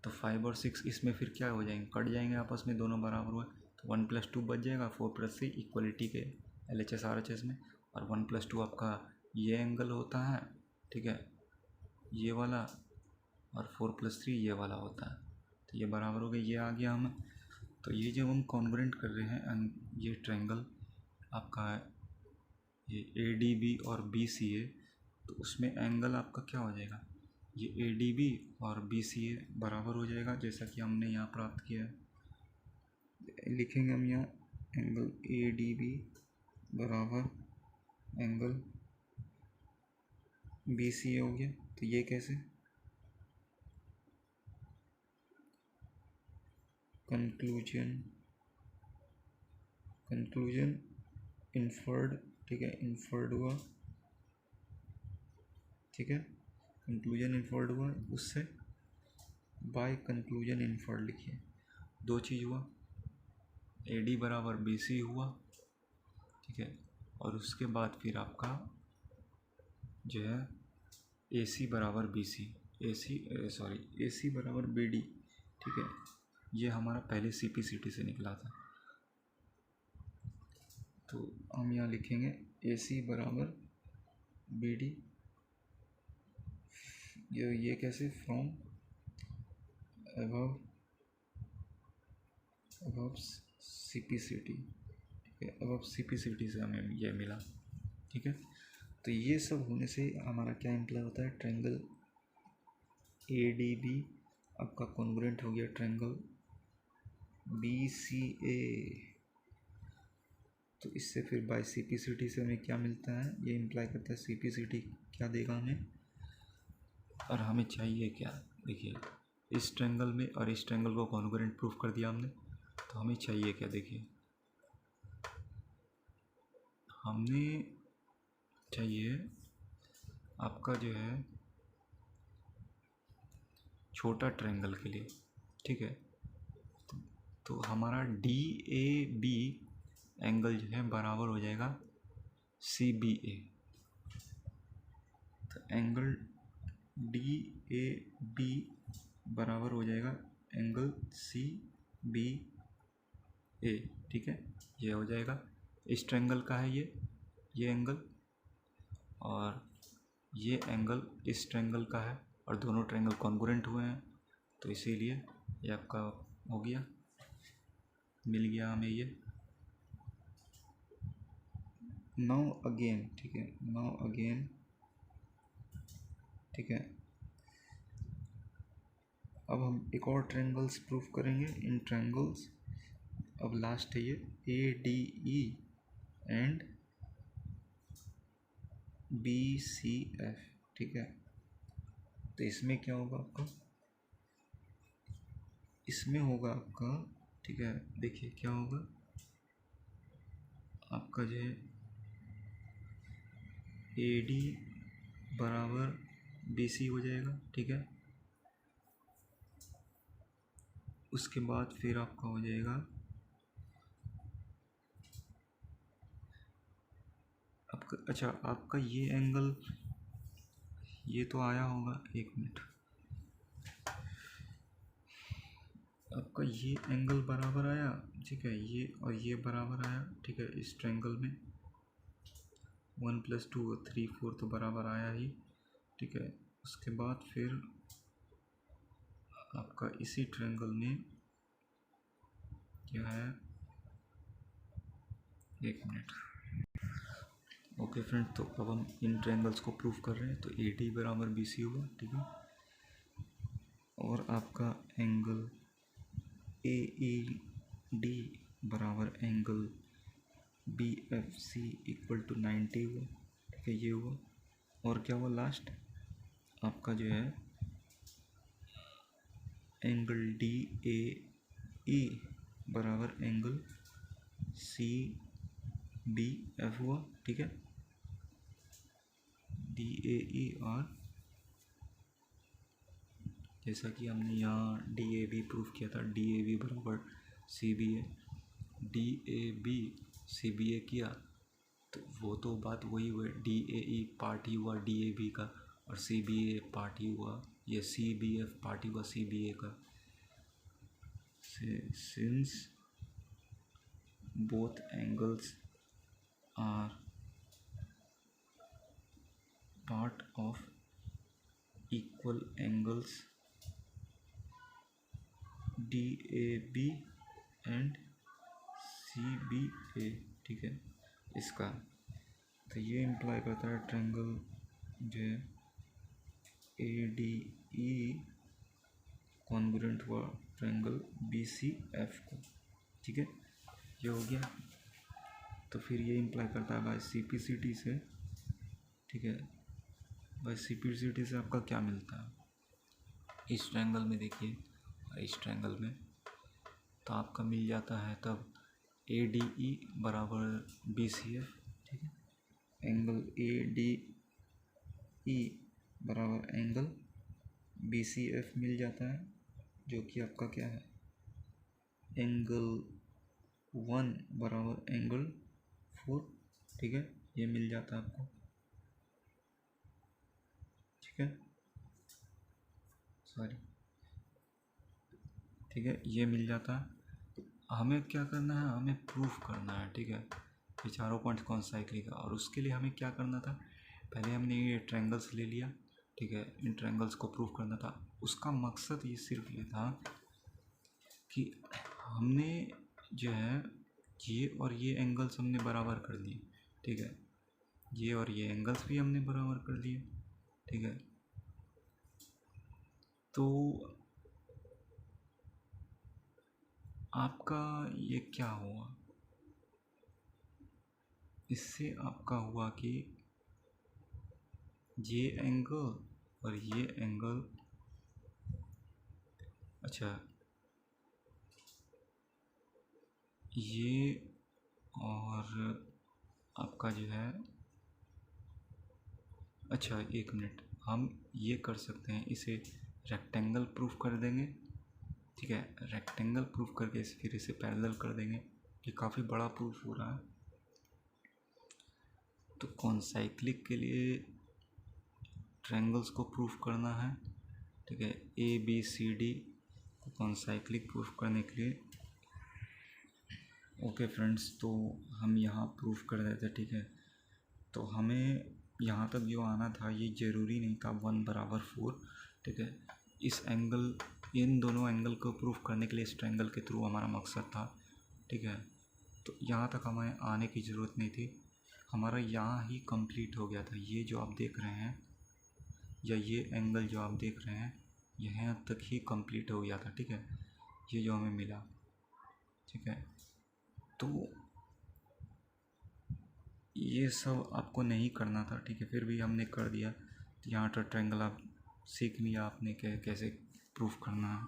तो 5 और 6 इसमें फिर क्या हो जाएंगे कट जाएंगे आपस में, दोनों बराबर हुआ, तो 1 प्लस 2 बच जाएगा, 4 प्लस 3 इक्वलिटी के L H S R H S में, और 1 प्लस 2 आपका ये एंगल होता है, ठीक है, ये वाला, और 4 प्लस 3 ये वाला होता है। तो ये बराबर हो गया, ये आ गया हमें। तो ये जब हम कॉन्ग्रुएंट कर रहे हैं ये ट्रायंगल आपका है ये ए डी बी और बी सी ए, तो उसमें एंगल आपका क्या हो जाएगा ये ए डी बी और बी सी ए बराबर हो जाएगा, जैसा कि हमने यहाँ प्राप्त किया है। लिखेंगे हम यहाँ एंगल ए डी बी बराबर एंगल बी सी ए हो गया। तो ये कैसे कंक्लूजन इन्फर्ड, ठीक है, इन्फर्ड हुआ, ठीक है, कंक्लूजन इन्फर्ड हुआ, उससे बाय कंक्लूजन इन्फर्ड लिखिए, दो चीज़ हुआ ए डी बराबर बी सी हुआ, ठीक है, और उसके बाद फिर आपका जो है ए सी बराबर बी सी, ए सी बराबर बी डी, ठीक है। ये हमारा पहले सी पी सी टी से निकला था, तो हम यहाँ लिखेंगे ए सी बराबर बी डी। ये कैसे, from above C P C T, ठीक है, above C P C T से हमें ये मिला, ठीक है। तो ये सब होने से हमारा क्या इम्प्लाई होता है, ट्रायंगल ए डी बी आपका कॉन्ग्रुएंट हो गया ट्रायंगल बी सी ए। तो इससे फिर by C P C T से हमें क्या मिलता है, ये इम्प्लाई करता है सी पी सी टी क्या देगा हमें, और हमें चाहिए क्या। देखिए इस ट्रायंगल में और इस ट्रायंगल को कॉन्ग्रुएंट प्रूफ कर दिया हमने, तो हमें चाहिए क्या, देखिए हमें चाहिए आपका जो है छोटा ट्रायंगल के लिए, ठीक है। तो हमारा डी ए बी एंगल जो है बराबर हो जाएगा सी बी ए। तो एंगल डी ए बी बराबर हो जाएगा एंगल सी बी ए, ठीक है। ये हो जाएगा, इस ट्रायंगल का है ये एंगल, और ये एंगल इस ट्रायंगल का है, और दोनों ट्रायंगल कॉन्ग्रुएंट हुए हैं, तो इसीलिए ये आपका हो गया, मिल गया हमें ये। नाउ अगेन, ठीक है, नाउ अगेन, ठीक है। अब हम एक और ट्रायंगल्स प्रूफ करेंगे इन ट्रायंगल्स। अब लास्ट है ये A D E and B C F, ठीक है। तो इसमें क्या होगा आपका, इसमें होगा आपका, ठीक है, देखिए क्या होगा आपका जो है ए डी बराबर बी सी हो जाएगा, ठीक है। उसके बाद फिर आपका हो जाएगा आपका, अच्छा आपका ये एंगल, ये तो आया होगा, एक मिनट, आपका ये एंगल बराबर आया, ठीक है, ये और ये बराबर आया, ठीक है। इस ट्रायंगल में 1 + 2 3 4 तो बराबर आया ही, ठीक है। उसके बाद फिर आपका इसी ट्रायंगल में क्या है, एक मिनट, ओके फ्रेंड। तो अब हम इन ट्रायंगल्स को प्रूफ कर रहे हैं, तो ए डी बराबर बी सी होगा, ठीक है। और आपका एंगल ए ई डी बराबर angle B F C equal to 90 हुआ, ठीक है, ये हुआ। और क्या हुआ लास्ट, आपका जो है एंगल डी ए ई बराबर एंगल सी बी एफ हुआ, ठीक है। डी ए ई, और जैसा कि हमने यहाँ डी ए बी प्रूफ किया था, डी ए बी बराबर C B A, D A B C B A किया, तो वो तो बात वही हुई, डी ए ई पार्ट ही हुआ डी ए बी का, और सी बी ए पार्ट ही हुआ, ये सी बी एफ पार्ट ही हुआ सी बी ए का। Since both angles are part of equal angles DAB and CBA, ठीक है। इसका तो ये इम्प्लाई करता है ट्रायंगल जो है ADE कॉन्ग्रुएंट हुआ ट्रायंगल BCF को, ठीक है, ये हो गया। तो फिर ये इम्प्लाई करता है बाय CPCT से, ठीक है। बाय CPCT से आपका क्या मिलता है, इस ट्रायंगल में देखिए, इस ट्रायंगल में तो आपका मिल जाता है तब ADE बराबर BCF, ठीक है। एंगल ADE बराबर एंगल BCF मिल जाता है, जो कि आपका क्या है, एंगल 1 बराबर एंगल 4 ठीक है, ये मिल जाता आपको, ठीक है, सॉरी, ठीक है, ये मिल जाता है। हमें क्या करना है, हमें प्रूफ करना है, ठीक है, ये चारों पॉइंट कौन साइक्लिक है। और उसके लिए हमें क्या करना था, पहले हमने ये ट्रायंगल्स ले लिया, ठीक है, इन ट्रायंगल्स को प्रूफ करना था। उसका मकसद ये सिर्फ ये था कि हमने जो है ये और ये एंगल्स हमने बराबर कर दिए, ठीक है, ये और ये एंगल्स भी हमने बराबर कर दिए, ठीक है। तो आपका ये क्या हुआ, इससे आपका हुआ कि ये एंगल और ये एंगल, अच्छा ये और आपका जो है, अच्छा एक मिनट, हम ये कर सकते हैं, इसे रेक्टेंगल प्रूफ कर देंगे, ठीक है, रेक्टेंगल प्रूफ करके फिर इसे पैरेलल कर देंगे। ये काफ़ी बड़ा प्रूफ हो रहा है। तो कॉन्साइक्लिक के लिए ट्रायंगल्स को प्रूफ करना है, ठीक है, ए बी सी डी को कॉन्साइक्लिक प्रूफ करने के लिए। ओके फ्रेंड्स, तो हम यहाँ प्रूफ कर देते, ठीक है। तो हमें यहाँ तक जो आना था ये ज़रूरी नहीं था 1/4, ठीक है। इस एंगल, इन दोनों एंगल को प्रूफ करने के लिए इस ट्रायंगल के थ्रू हमारा मकसद था, ठीक है। तो यहाँ तक हमें आने की ज़रूरत नहीं थी, हमारा यहाँ ही कंप्लीट हो गया था। ये जो आप देख रहे हैं या ये एंगल जो आप देख रहे हैं यहाँ तक ही कंप्लीट हो गया था, ठीक है, ये जो हमें मिला, ठीक है। तो ये सब आपको नहीं करना था, ठीक है, फिर भी हमने कर दिया। तो यहाँ पर ट्रायंगल आप सीख लिया आपने कैसे प्रूफ करना है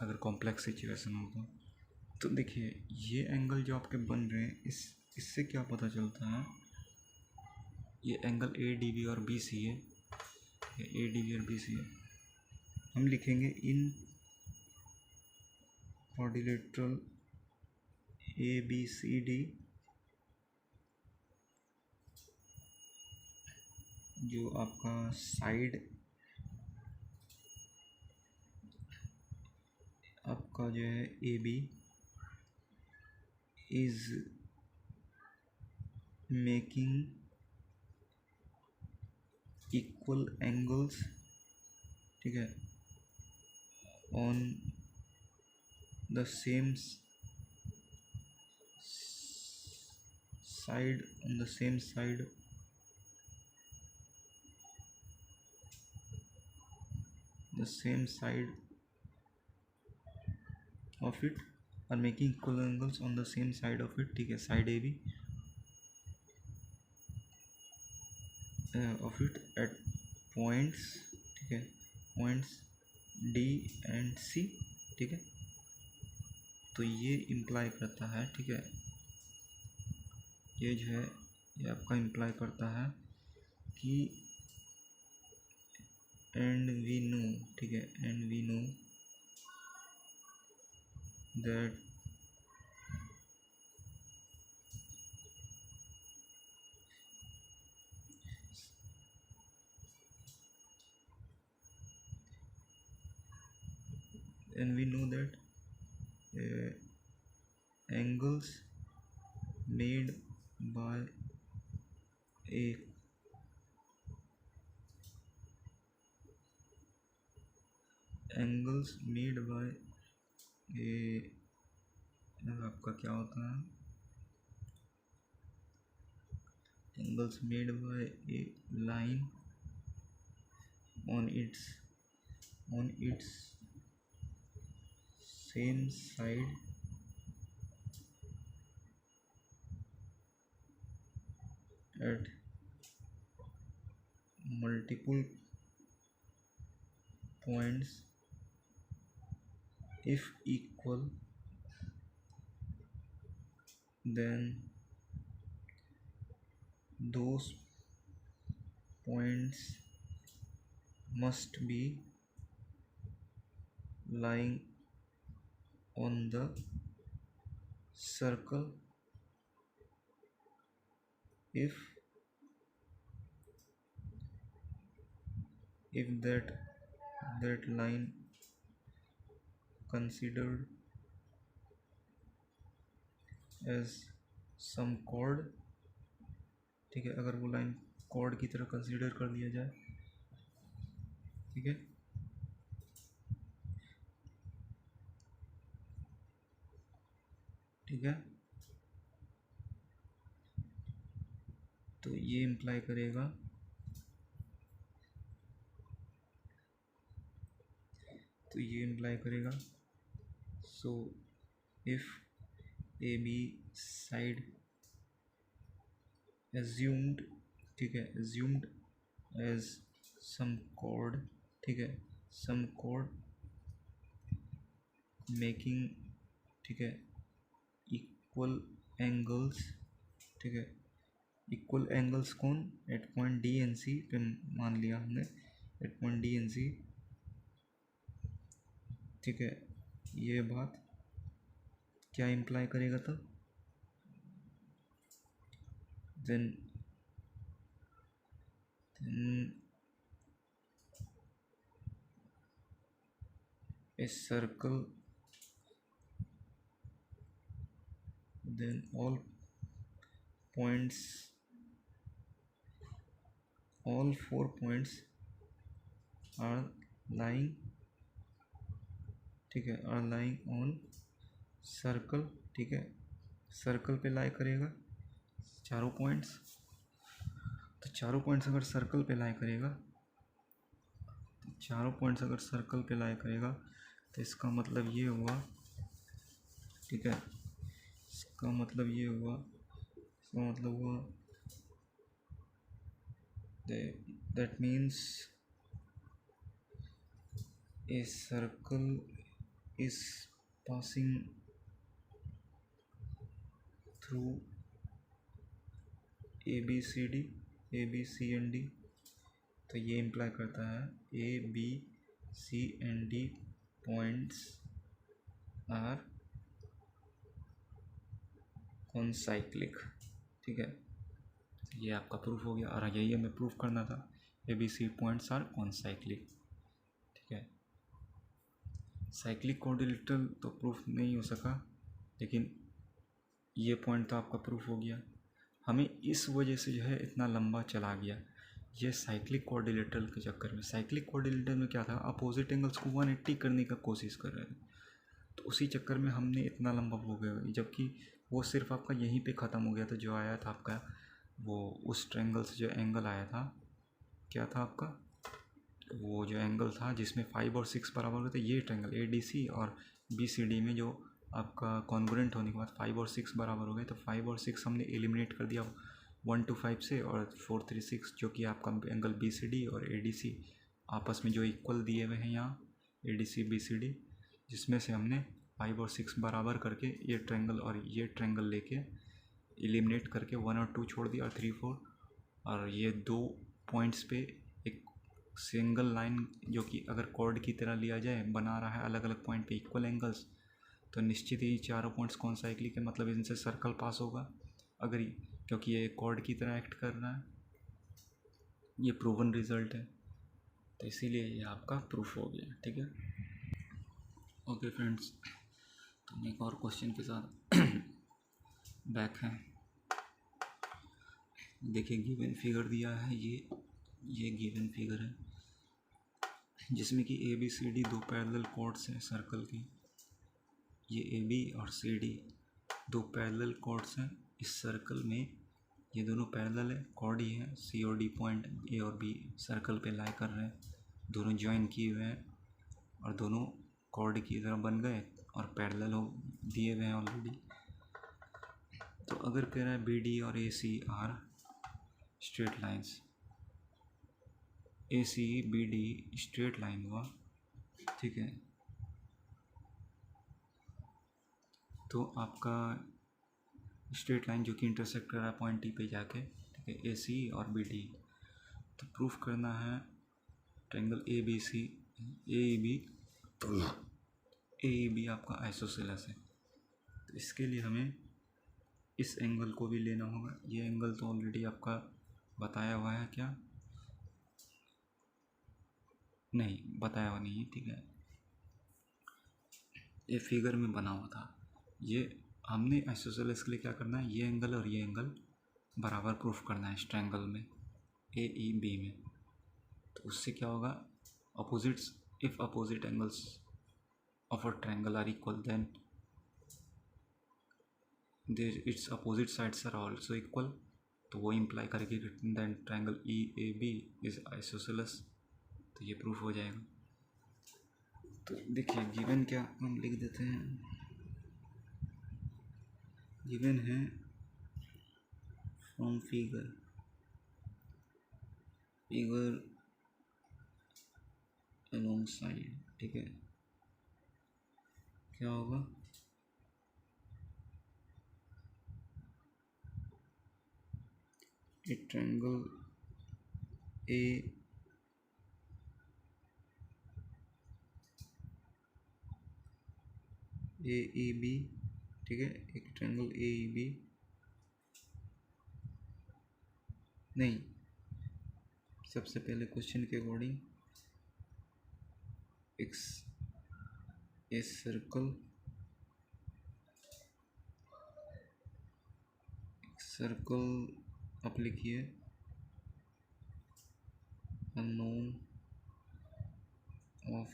अगर कॉम्प्लेक्स सिचुएशन हो तो देखिए ये एंगल जो आपके बन रहे हैं, इससे क्या पता चलता है, ये एंगल ए डी बी और बी सी है, ए डी बी और बी सी है। हम लिखेंगे in quadrilateral A B C D जो आपका साइड आपका जो है A B is making equal angles, ठीक है, on the same side, on the same side of it, are making equal angles on the same side of it, ठीक है, side A B of it at points, ठीक है, points D and C, ठीक है। तो ये imply करता है, ठीक है, ये जो है ये आपका इम्प्लाई करता है कि एंड वी नो, ठीक है, and we know that angles made by a आपका क्या होता है, angles made by a line on its same side at multiple points if equal, then those points must be lying on the circle if that line considered as some chord, ठीक है, अगर वो line chord की तरह consider कर लिया जाए, ठीक है, ठीक है, तो ये इम्प्लाई करेगा so if A B side assumed, ठीक है, assumed as some chord, ठीक है, some chord making, ठीक है, equal angles, ठीक है, इक्वल एंगल्स कौन, at point D and C पे मान लिया हमने, at point D and C, ठीक है, ये बात क्या इम्प्लाई करेगा तब, then a circle, then all four points are lying, ठीक है, are lying on सर्कल, ठीक है, सर्कल पे लाई करेगा चारों पॉइंट्स, तो चारों पॉइंट्स अगर सर्कल पे लाई करेगा, तो इसका मतलब ये हुआ, ठीक है, इसका मतलब हुआ that means a circle is passing through A B C and D, तो ये इम्प्लाई करता है A B C and D points are concyclic, ठीक है, ये आपका प्रूफ हो गया, और यही हमें प्रूफ करना था, A B C points are concyclic, ठीक है, साइक्लिक कोऑर्डिनेटर तो प्रूफ नहीं हो सका, लेकिन ये पॉइंट तो आपका प्रूफ हो गया। हमें इस वजह से जो है इतना लंबा चला गया ये साइक्लिक कोऑर्डिनेटर के चक्कर में। साइक्लिक कोऑर्डिनेटर में क्या था, अपोजिट एंगल्स को 180 करने का कोशिश कर रहे थे, तो उसी चक्कर में हमने इतना लंबा हो गया, जबकि वो सिर्फ आपका यहीं पे ख़त्म हो गया था। जो आया था आपका वो उस ट्रायंगल से जो एंगल आया था, क्या था आपका वो जो एंगल था जिसमें 5 और 6 बराबर होते, ये ट्रायंगल ADC और BCD में जो आपका कॉन्ग्रुएंट होने के बाद 5 और 6 बराबर हो गए, तो 5 और 6 हमने एलिमिनेट कर दिया 1 to 5 से, और 4 3 6 जो कि आपका एंगल BCD और ADC आपस में जो इक्वल दिए हुए हैं यहाँ ADC BCD, जिसमें से हमने 5 और 6 बराबर करके ये ट्रायंगल और ये ट्रायंगल लेके एलिमिनेट करके 1 और 2 छोड़ दिया और 3 4, और ये दो पॉइंट्स पे एक सिंगल लाइन जो कि अगर कॉर्ड की तरह लिया जाए बना रहा है अलग अलग पॉइंट पे इक्वल एंगल्स, तो निश्चित ही चारों पॉइंट्स कॉन्साइक्लिक है, मतलब इनसे सर्कल पास होगा अगर, क्योंकि ये कॉर्ड की तरह एक्ट कर रहा है, ये प्रूवन रिजल्ट है, तो इसीलिए ये आपका प्रूफ हो गया। ठीक है, ओके फ्रेंड्स, तो हम एक और क्वेश्चन के साथ बैक हैं। देखिए गिवन फिगर दिया है, ये गिवन फिगर है जिसमें कि ABCD दो पैरेलल कॉर्ड्स हैं सर्कल की, ये AB और CD दो पैरेलल कॉर्ड्स हैं इस सर्कल में, ये दोनों पैरेलल है, कॉर्ड ही है, C और D पॉइंट A और B सर्कल पे लाई कर रहे हैं, दोनों ज्वाइन किए हुए हैं और दोनों कॉर्ड की तरह बन गए और पैरेलल हो दिए हुए हैं ऑलरेडी। तो अगर कह रहा है BD और AC are straight lines, ACBD straight line हुआ, ठीक है, तो आपका स्ट्रेट लाइन जो कि इंटरसेक्ट कर रहा है पॉइंट T पे जाके, ठीक है, AC और BD, तो प्रूफ करना है ट्रायंगल ABC AEB आपका आइसोसेलेस है, तो इसके लिए हमें इस एंगल को भी लेना होगा। ये एंगल तो ऑलरेडी आपका बताया हुआ है, क्या नहीं बताया हुआ नहीं है, ठीक है, ये फिगर में बना हुआ था। ये हमने आइसोसेलेस के लिए क्या करना है, ये एंगल और ये एंगल बराबर प्रूफ करना है इस ट्रायंगल में ए ई बी में। तो उससे क्या होगा, opposites, if opposite angles of a triangle are equal then there its opposite sides are also equal. तो वो इम्प्लाई करेगी then triangle E A B is isosceles. तो ये प्रूफ हो जाएगा। तो देखिए गिवन क्या हम लिख देते हैं, गिवन है फ्रॉम फिगर अलोंग साइड, ठीक है, क्या होगा, ए ट्रायंगल ए ए बी, ठीक है, एक ट्रायंगल ए ई बी, नहीं सबसे पहले क्वेश्चन के अकॉर्डिंग एक्स ए सर्कल आप लिखिए unknown of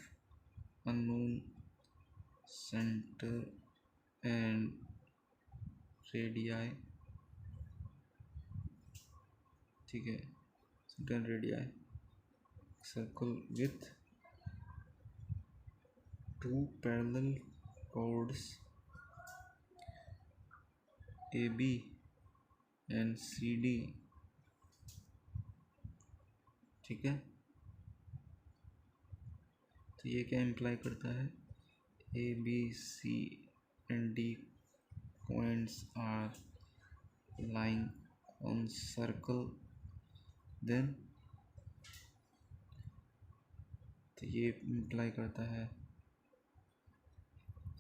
unknown centre and radii, ठीक है, centre and radii, circle with two parallel chords AB and CD, ठीक है। तो ये क्या इम्प्लाई करता है, A B C and D points are lying on circle, then तो ये इम्प्लाई करता है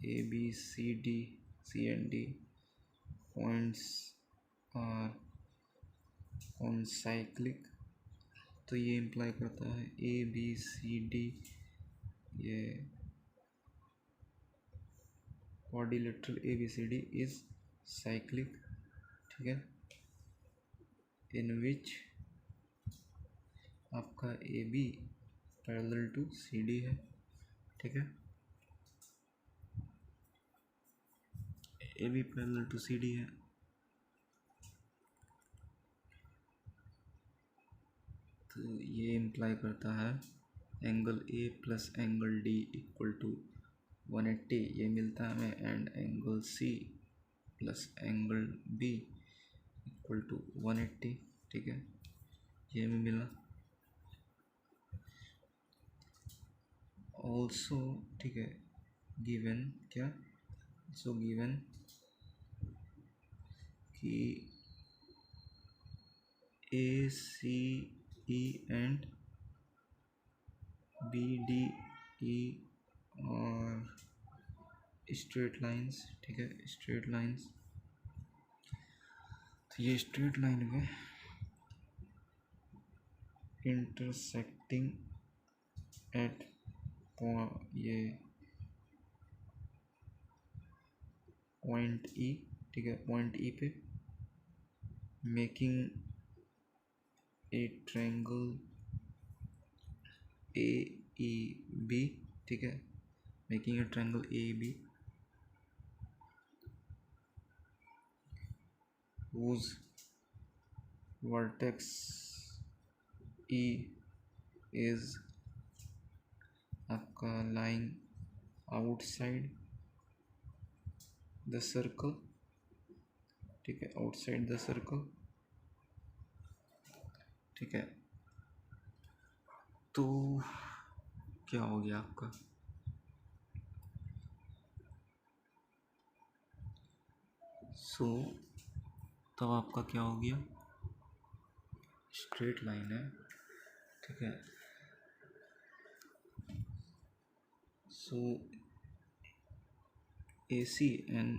A B C D C and D points are on cyclic. तो ये इम्प्लाई करता है ए बी सी डी ये quadrilateral ABCD is cyclic, ठीक है, in which आपका AB पैरेलल टू CD है, ठीक है, AB पैरेलल टू CD है। तो ये इम्प्लाई करता है angle A plus angle D equal to 180, ये मिलता है हमें, and angle C plus angle B equal to 180, ठीक है, ये हमें मिला। ऑल्सो, ठीक है, गिवन क्या, सो गिवन कि A C E and B D E और स्ट्रेट लाइंस, ठीक है, स्ट्रेट लाइंस। तो ये स्ट्रेट लाइन में इंटरसेक्टिंग एट ये पॉइंट ई, ठीक है, पॉइंट ई पे making a triangle A E B, ठीक है, making a triangle A E B whose vertex E is आपका lying outside the circle, ठीक है, outside the circle, ठीक है। तो क्या हो गया आपका, सो तब आपका क्या हो गया, स्ट्रेट लाइन है, ठीक है। सो AC and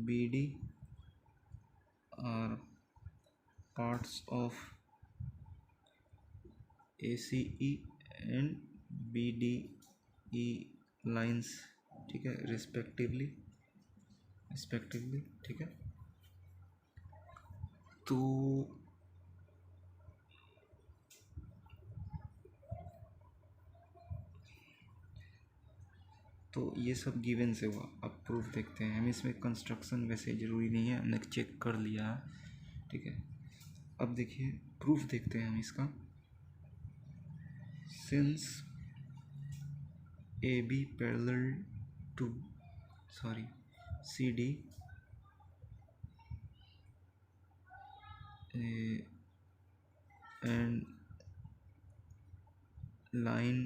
BD are parts of ACE and BDE lines, ठीक है, रिस्पेक्टिवली, ठीक है। तो ये सब गिवन से हुआ। अब प्रूफ देखते हैं हम। इसमें कंस्ट्रक्शन वैसे ज़रूरी नहीं है, हमने चेक कर लिया है, ठीक है। अब देखिए प्रूफ देखते हैं हम इसका। Since AB parallel to CD and line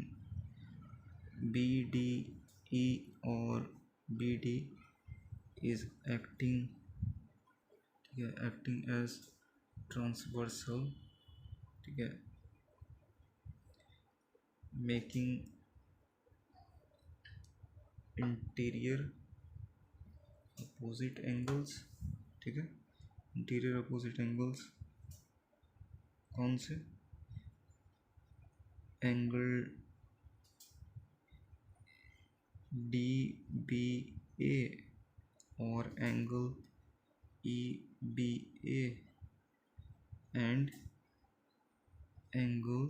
BDE or BD is acting, ठीक है, acting as transversal, ठीक है, making इंटीरियर अपोजिट एंगल्स, ठीक है। इंटीरियर अपोजिट एंगल्स कौन से? एंगल DBA और angle EBA and angle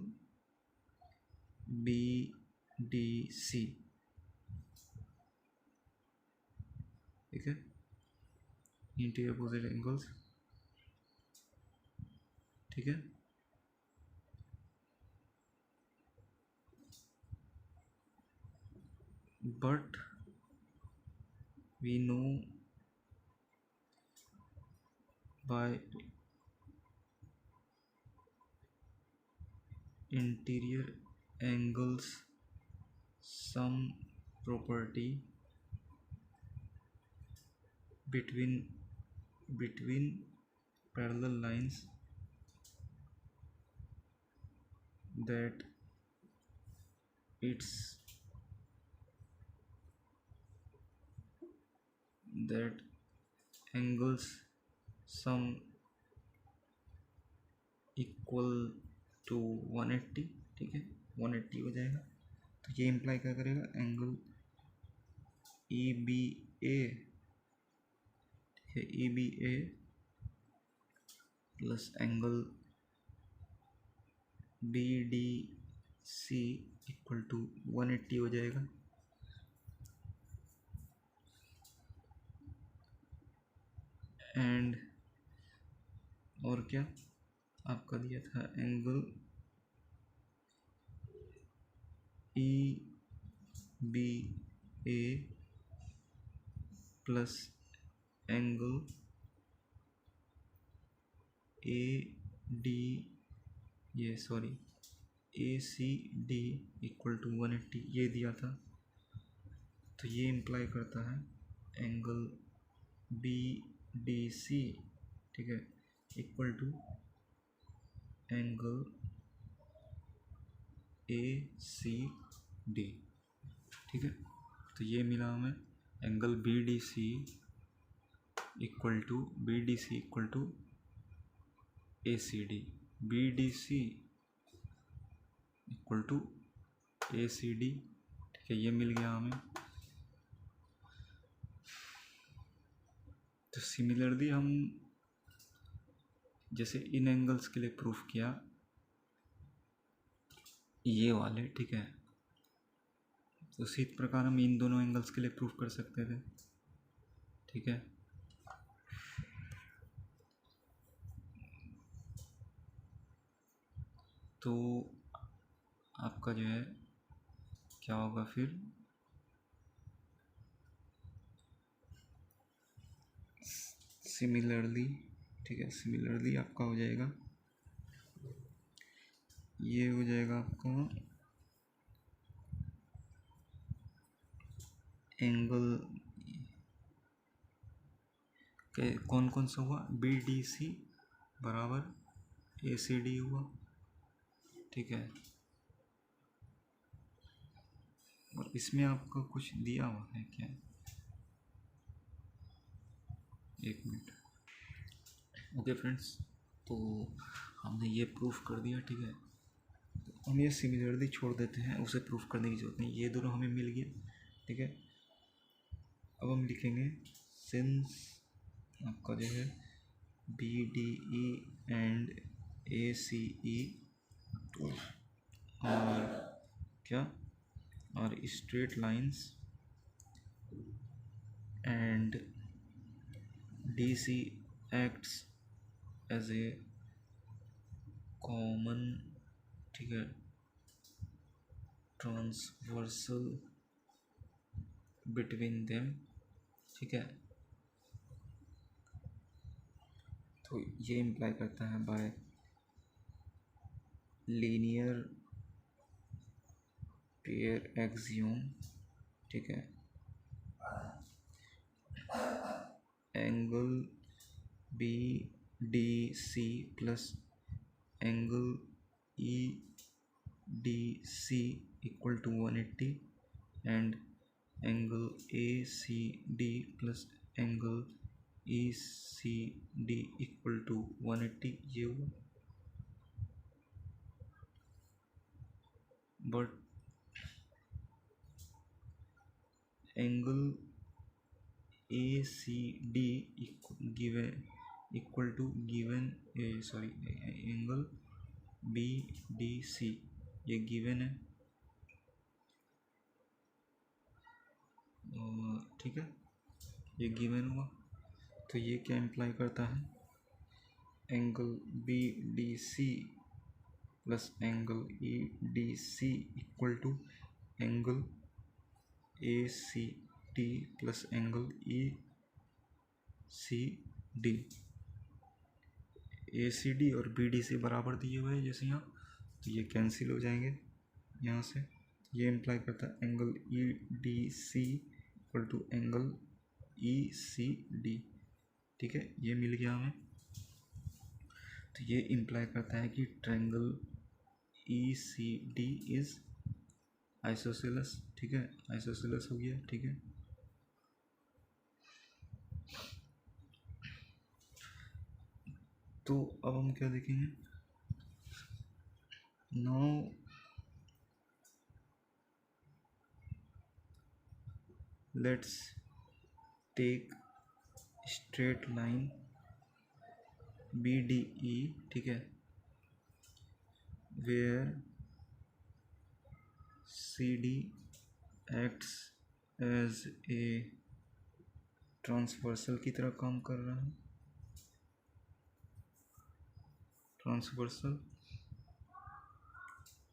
BDC, ठीक है। इंटीरियर अपोजिट एंगल्स, ठीक है। But we know by interior angles some property between parallel lines that angles sum equal to 180, ठीक है, 180 हो जाएगा। तो ये इम्प्लाई क्या करेगा? एंगल EBA, ठीक है, EBA plus angle BDC equal to 180 हो जाएगा। एंड और क्या आपका दिया था? Angle EBA plus angle ACD equal to 180, ये दिया था। तो ये इम्प्लाई करता है एंगल BDC, ठीक है, इक्वल टू एंगल ACD, ठीक है। तो ये मिला हमें angle BDC equal to ACD, BDC equal to ACD, ठीक है, ये मिल गया हमें। तो सिमिलरली हम जैसे इन एंगल्स के लिए प्रूफ किया ये वाले, ठीक है, तो उसी प्रकार हम इन दोनों एंगल्स के लिए प्रूफ कर सकते थे, ठीक है। तो आपका जो है क्या होगा फिर? सिमिलरली, ठीक है, सिमिलरली आपका हो जाएगा, ये हो जाएगा आपका एंगल के कौन कौन सा हुआ? BDC बराबर ACD हुआ, ठीक है। और इसमें आपका कुछ दिया हुआ है क्या? एक मिनट, ओके फ्रेंड्स, तो हमने ये प्रूफ कर दिया, ठीक है। तो हम ये सिमिलरली छोड़ देते हैं, उसे प्रूफ करने की जरूरत नहीं, ये दोनों हमें मिल गया, ठीक है। अब हम लिखेंगे सिंस आपका जो है B D E and A C E और क्या और straight lines and D C acts as a common, ठीक है, ट्रांसवर्सल बिटवीन देम, ठीक है। तो ये इम्प्लाई करता है बाय लीनियर पेयर एक्सियोम, ठीक है, angle B D C plus angle E D C equal to 180 and angle A C D plus angle E C D equal to 180, ये हुआ। But angle A C D given equal to given angle B D C ये given है, ठीक है, ये given हुआ। तो ये क्या इम्प्लाई करता है, angle B D C plus angle E D C equal to angle A C D plus angle E C D. A C D और बी डी सी बराबर दिए हुए हैं जैसे यहाँ, तो ये कैंसिल हो जाएंगे यहाँ से। ये इम्प्लाई करता है angle E D C equal to angle E C D, ठीक है, ये मिल गया हमें। तो ये इम्प्लाई करता है कि triangle E C D is isosceles, ठीक है, आइसोसेलेस हो गया, ठीक है। तो अब हम क्या देखेंगे, now let's take straight line B D E, ठीक है, where C D acts as a transversal की तरह काम कर रहा है, transversal,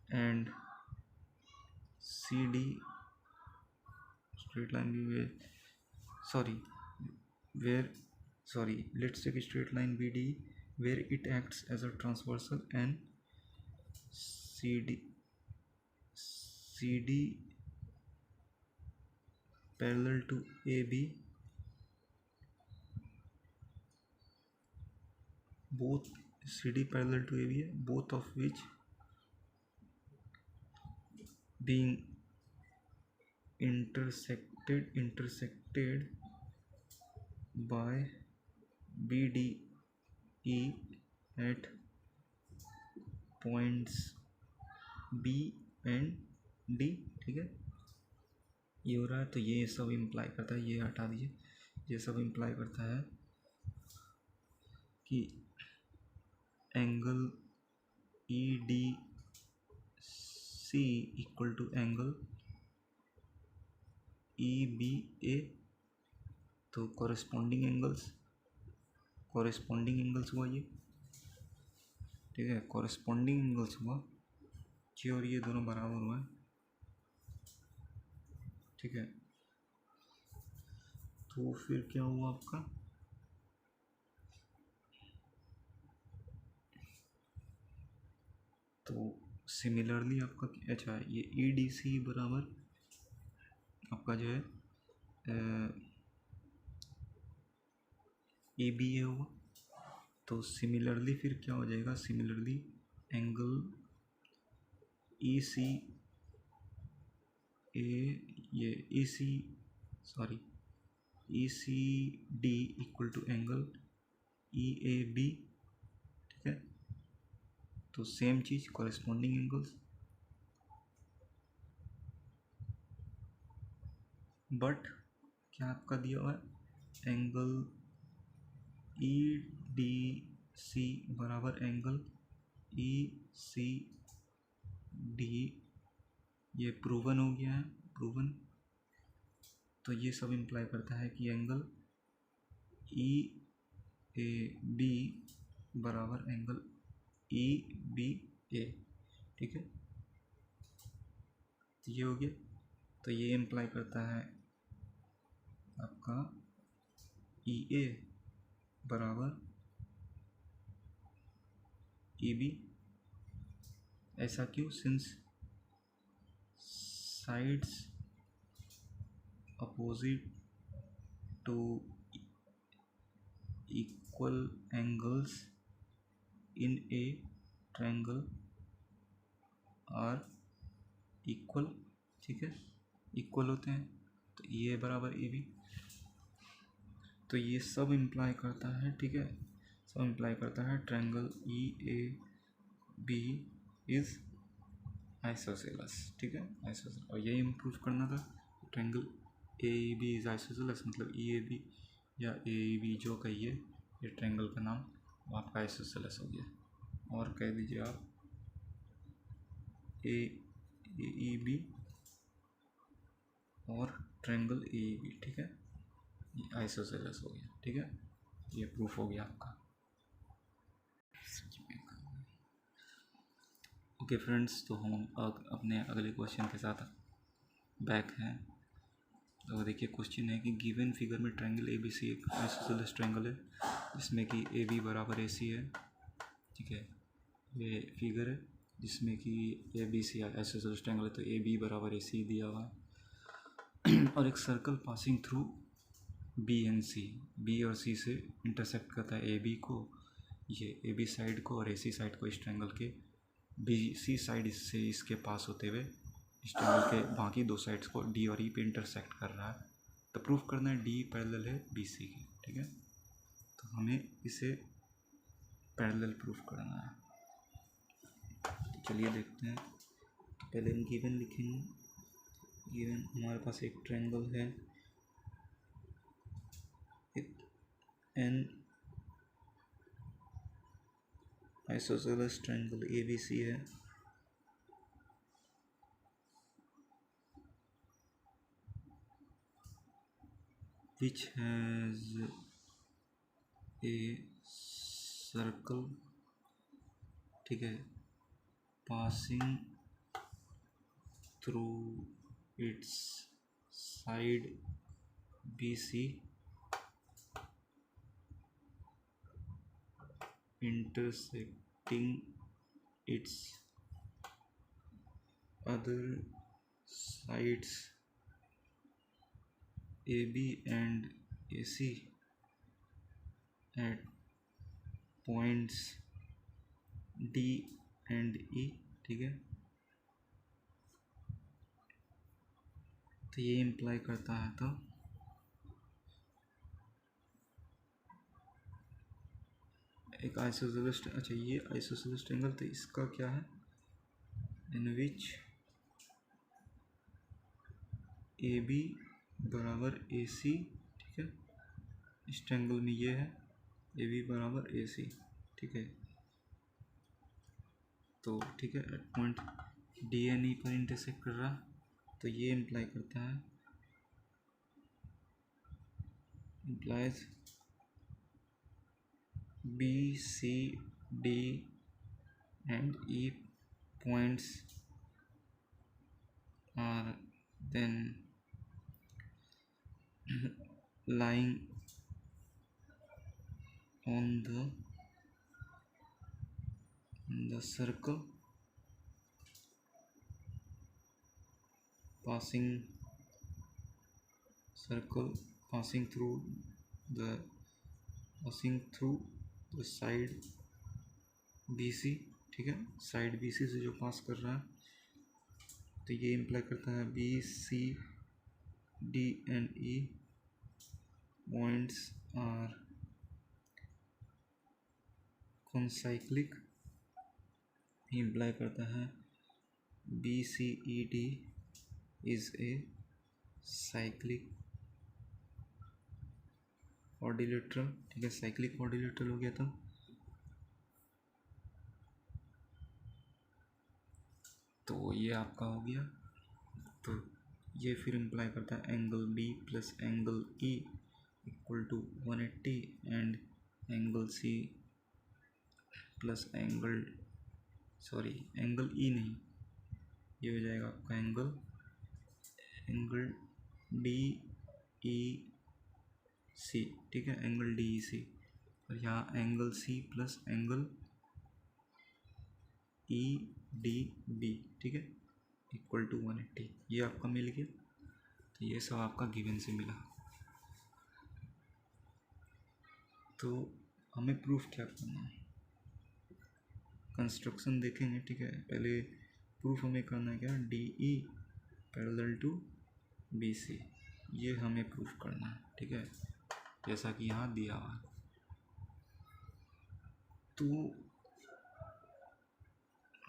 and C D straight line let's take a straight line BD where it acts as a transversal and CD parallel to AB, both CD parallel to AB, both of which being intersected by BDE at points B and D, ठीक है, ये हो रहा है। तो ये सब imply करता है, ये हटा दीजिए, ये सब इम्प्लाई करता है कि angle E D C equal to angle E B A, तो कॉरेस्पॉन्डिंग एंगल्स हुआ ये, ठीक है, कॉरेस्पॉन्डिंग एंगल्स हुआ ये, और ये दोनों बराबर हुआ है, ठीक है। तो फिर क्या हुआ आपका, तो सिमिलरली आपका अच्छा ये ई डी सी बराबर आपका जो है ए बी ए हुआ। तो सिमिलरली फिर क्या हो जाएगा, similarly angle E C A ये E C D equal to angle EAB, ठीक है। तो सेम चीज़ कॉरेस्पॉन्डिंग एंगल्स, बट क्या आपका दिया हुआ है, एंगल EDC बराबर एंगल ECD, ये प्रूवन हो गया है, प्रूवन। तो ये सब इम्प्लाई करता है कि एंगल EAB बराबर एंगल EBA, ठीक है। तो ये हो गया। तो ये इम्प्लाई करता है आपका EA बराबर EB। ऐसा क्यों? Since sides opposite to equal angles in a triangle are equal, ठीक है, इक्वल होते हैं। तो ये बराबर ए बी। तो ये सब इम्प्लाई करता है, ठीक है, सब इम्प्लाई करता है triangle E A B is isosceles, ठीक है, आइसोसेलस। और यही इम्प्रूव करना था, triangle A B is isosceles, मतलब ई ए बी या ए बी जो कहिए, ये ट्रायंगल का नाम, वो आपका आइसोसेलस हो गया। और कह दीजिए आप ए ई बी और ट्रायंगल ए ई बी, ठीक है, ये आइसोसेलस हो गया, ठीक है, ये प्रूफ हो गया आपका। ओके फ्रेंड्स, तो हम अपने अगले क्वेश्चन के साथ बैक हैं। तो देखिए क्वेश्चन है कि गिवन फिगर में ट्रायंगल ए बी सी एक आइसोसेलस ट्रायंगल है जिसमें कि ए बी बराबर ए सी है, ठीक है। ये फिगर है जिसमें कि A B C isosceles triangle है, तो ए बी बराबर ए सी दिया हुआ है और एक circle passing through B and C, B और सी से इंटरसेक्ट करता है ए बी को, ये ए बी साइड को और ए सी साइड को इस ट्रायंगल के बी सी साइड से इसके पास होते हुए इस ट्रायंगल के बाकी दो साइड्स को डी और ई पे इंटरसेक्ट कर रहा है। तो प्रूफ करना है डी पैरेलल है बी सी के, ठीक है। तो हमें इसे पैरेलल प्रूफ करना है। तो चलिए देखते हैं। तो पहले हम गिवन लिखेंगे। गिवन हमारे पास एक ट्रायंगल है, एक an isosceles triangle A B C है, which has a circle, ठीक है, passing through its side BC, intersecting its other sides AB and AC at points D and E, ठीक है। तो ये इम्प्लाई करता है, तो एक आइसोसेलस, अच्छा ये आइसोसेलस ट्रायंगल, तो इसका क्या है, इन विच ए बी बराबर ए सी, ठीक है, इस ट्रायंगल में ये है ए बी बराबर ए सी, ठीक है। तो ठीक है, at point D and E पर इंटरसेक्ट कर रहा, तो ये इम्प्लाई करता है, implies B C D and E points are then lying on the circle passing through the side BC, ठीक है, साइड BC से जो पास कर रहा है, तो ये इम्प्लाई करता है B C D and E points are concyclic imply करता है BCED is a cyclic quadrilateral. ठीक है, साइक्लिक क्वाड्रिलेटरल हो गया था। तो ये आपका हो गया। तो ये फिर इम्प्लाई करता है angle B plus angle E equal to 180 and angle C plus angle E नहीं, ये हो जाएगा आपका एंगल DEC। ठीक है, एंगल DEC और यहाँ angle C plus angle EDB। ठीक है, इक्वल टू 180। ये आपका मिल गया। तो ये सब आपका गिवन से मिला। तो हमें प्रूफ क्या करना है, कंस्ट्रक्शन देखेंगे। ठीक है, पहले प्रूफ हमें करना है क्या, DE पैरेलल टू BC, ये हमें प्रूफ करना है। ठीक है, जैसा कि यहाँ दिया हुआ। तो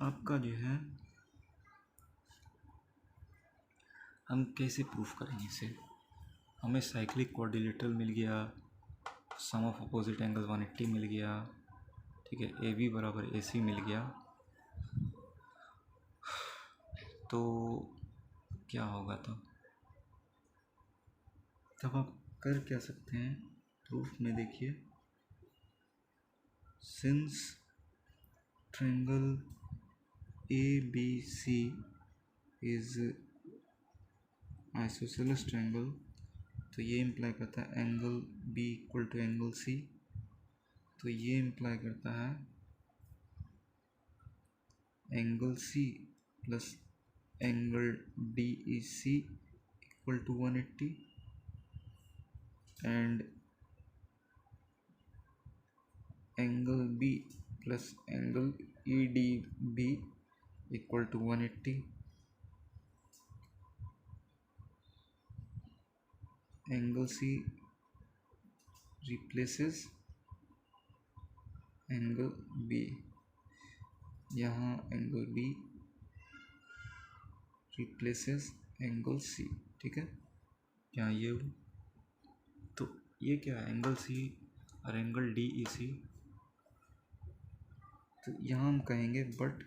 आपका जो है हम कैसे प्रूफ करेंगे इसे। हमें साइक्लिक क्वाड्रिलेटरल मिल गया, सम ऑफ अपोजिट एंगल 180 मिल गया। ठीक है, AB बराबर AC मिल गया। तो क्या होगा तब आप कर क्या सकते हैं प्रूफ में। देखिए, since triangle ABC is isosceles triangle, तो ये इम्प्लाई करता है angle B equal to angle C। तो ये इम्प्लाई करता है angle C plus angle DEC equal to 180 and angle B plus angle EDB equal to 180। Angle C replaces angle B, यहाँ angle B replaces angle C। ठीक है, यहाँ ये हो। तो ये क्या है, एंगल C और एंगल DEC। तो यहाँ हम कहेंगे but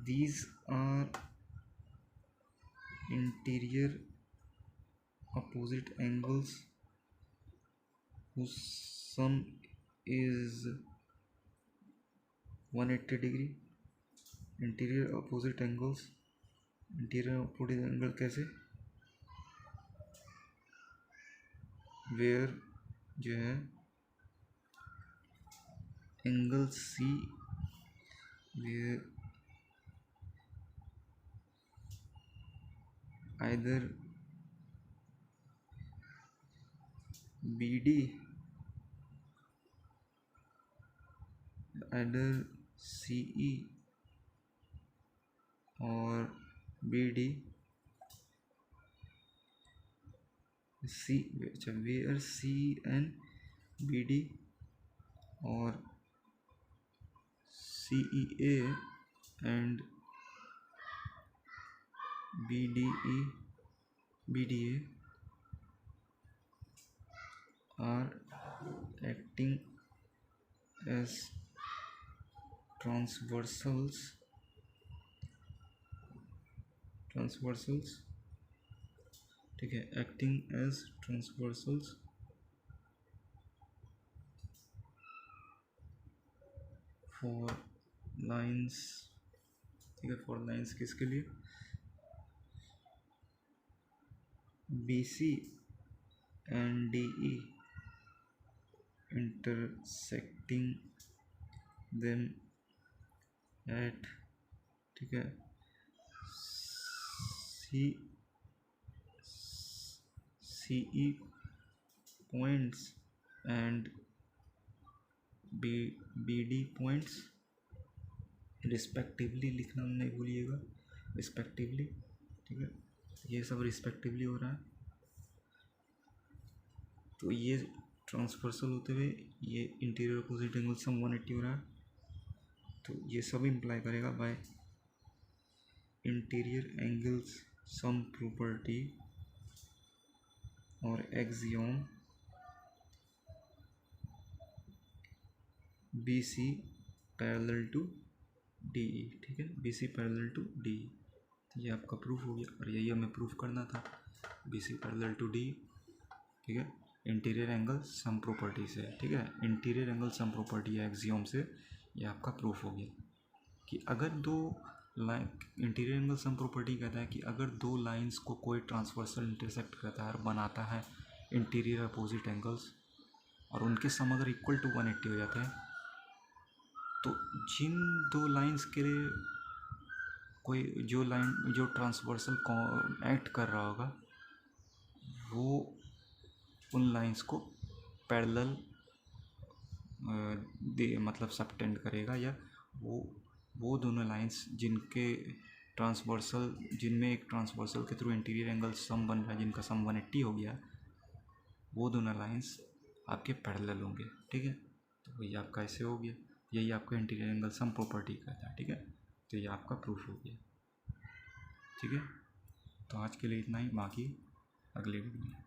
these are interior opposite angles whose sum is 180 degree। Interior opposite angles, interior opposite angle कैसे, वेयर जो है angle C where either BD either CE और BD C, अच्छा where C and BD और CEA and BDA are acting as transversals ठीक है, acting as transversals for lines। ठीक है, for lines किसके लिए, BC and DE intersecting them at ठीक है CE points and BD points respectively लिखना नहीं भूलिएगा, रिस्पेक्टिवली। ठीक है, ये सब रिस्पेक्टिवली हो रहा है। तो ये ट्रांसवर्सल होते हुए ये इंटीरियर अपोजिट एंगल सम 180 हो रहा है, तो ये सब इम्प्लाई करेगा by interior angles sum property और axiom B C parallel to D E. ठीक है, B C parallel to D E, तो ये आपका प्रूफ हो गया और यही हमें प्रूफ करना था, B C parallel to D. ठीक है, इंटीरियर एंगल सम प्रॉपर्टी से। ठीक है, इंटीरियर एंगल सम प्रॉपर्टी है एक्सियोम से, ये आपका प्रूफ हो गया कि अगर दो line, interior angle sum property कहता है कि अगर दो लाइंस को कोई ट्रांसवर्सल इंटरसेक्ट करता है और बनाता है इंटीरियर अपोजिट एंगल्स और उनके सम अगर इक्वल टू 180 हो जाते हैं, तो जिन दो लाइंस के लिए कोई जो लाइन जो ट्रांसवर्सल एक्ट कर रहा होगा वो उन लाइंस को पैरेलल मतलब सबटेंड करेगा, या वो दोनों लाइंस जिनके ट्रांसवर्सल, जिनमें एक ट्रांसवर्सल के थ्रू इंटीरियर एंगल सम बन रहा है, जिनका सम 180 हो गया, वो दोनों लाइंस आपके पैरेलल होंगे। ठीक है, तो वही आपका ऐसे हो गया, यही आपका इंटीरियर एंगल सम प्रॉपर्टी कहता है। ठीक है, तो ये आपका प्रूफ हो गया। ठीक है, तो आज के लिए इतना ही, बाकी अगले वीडियो में।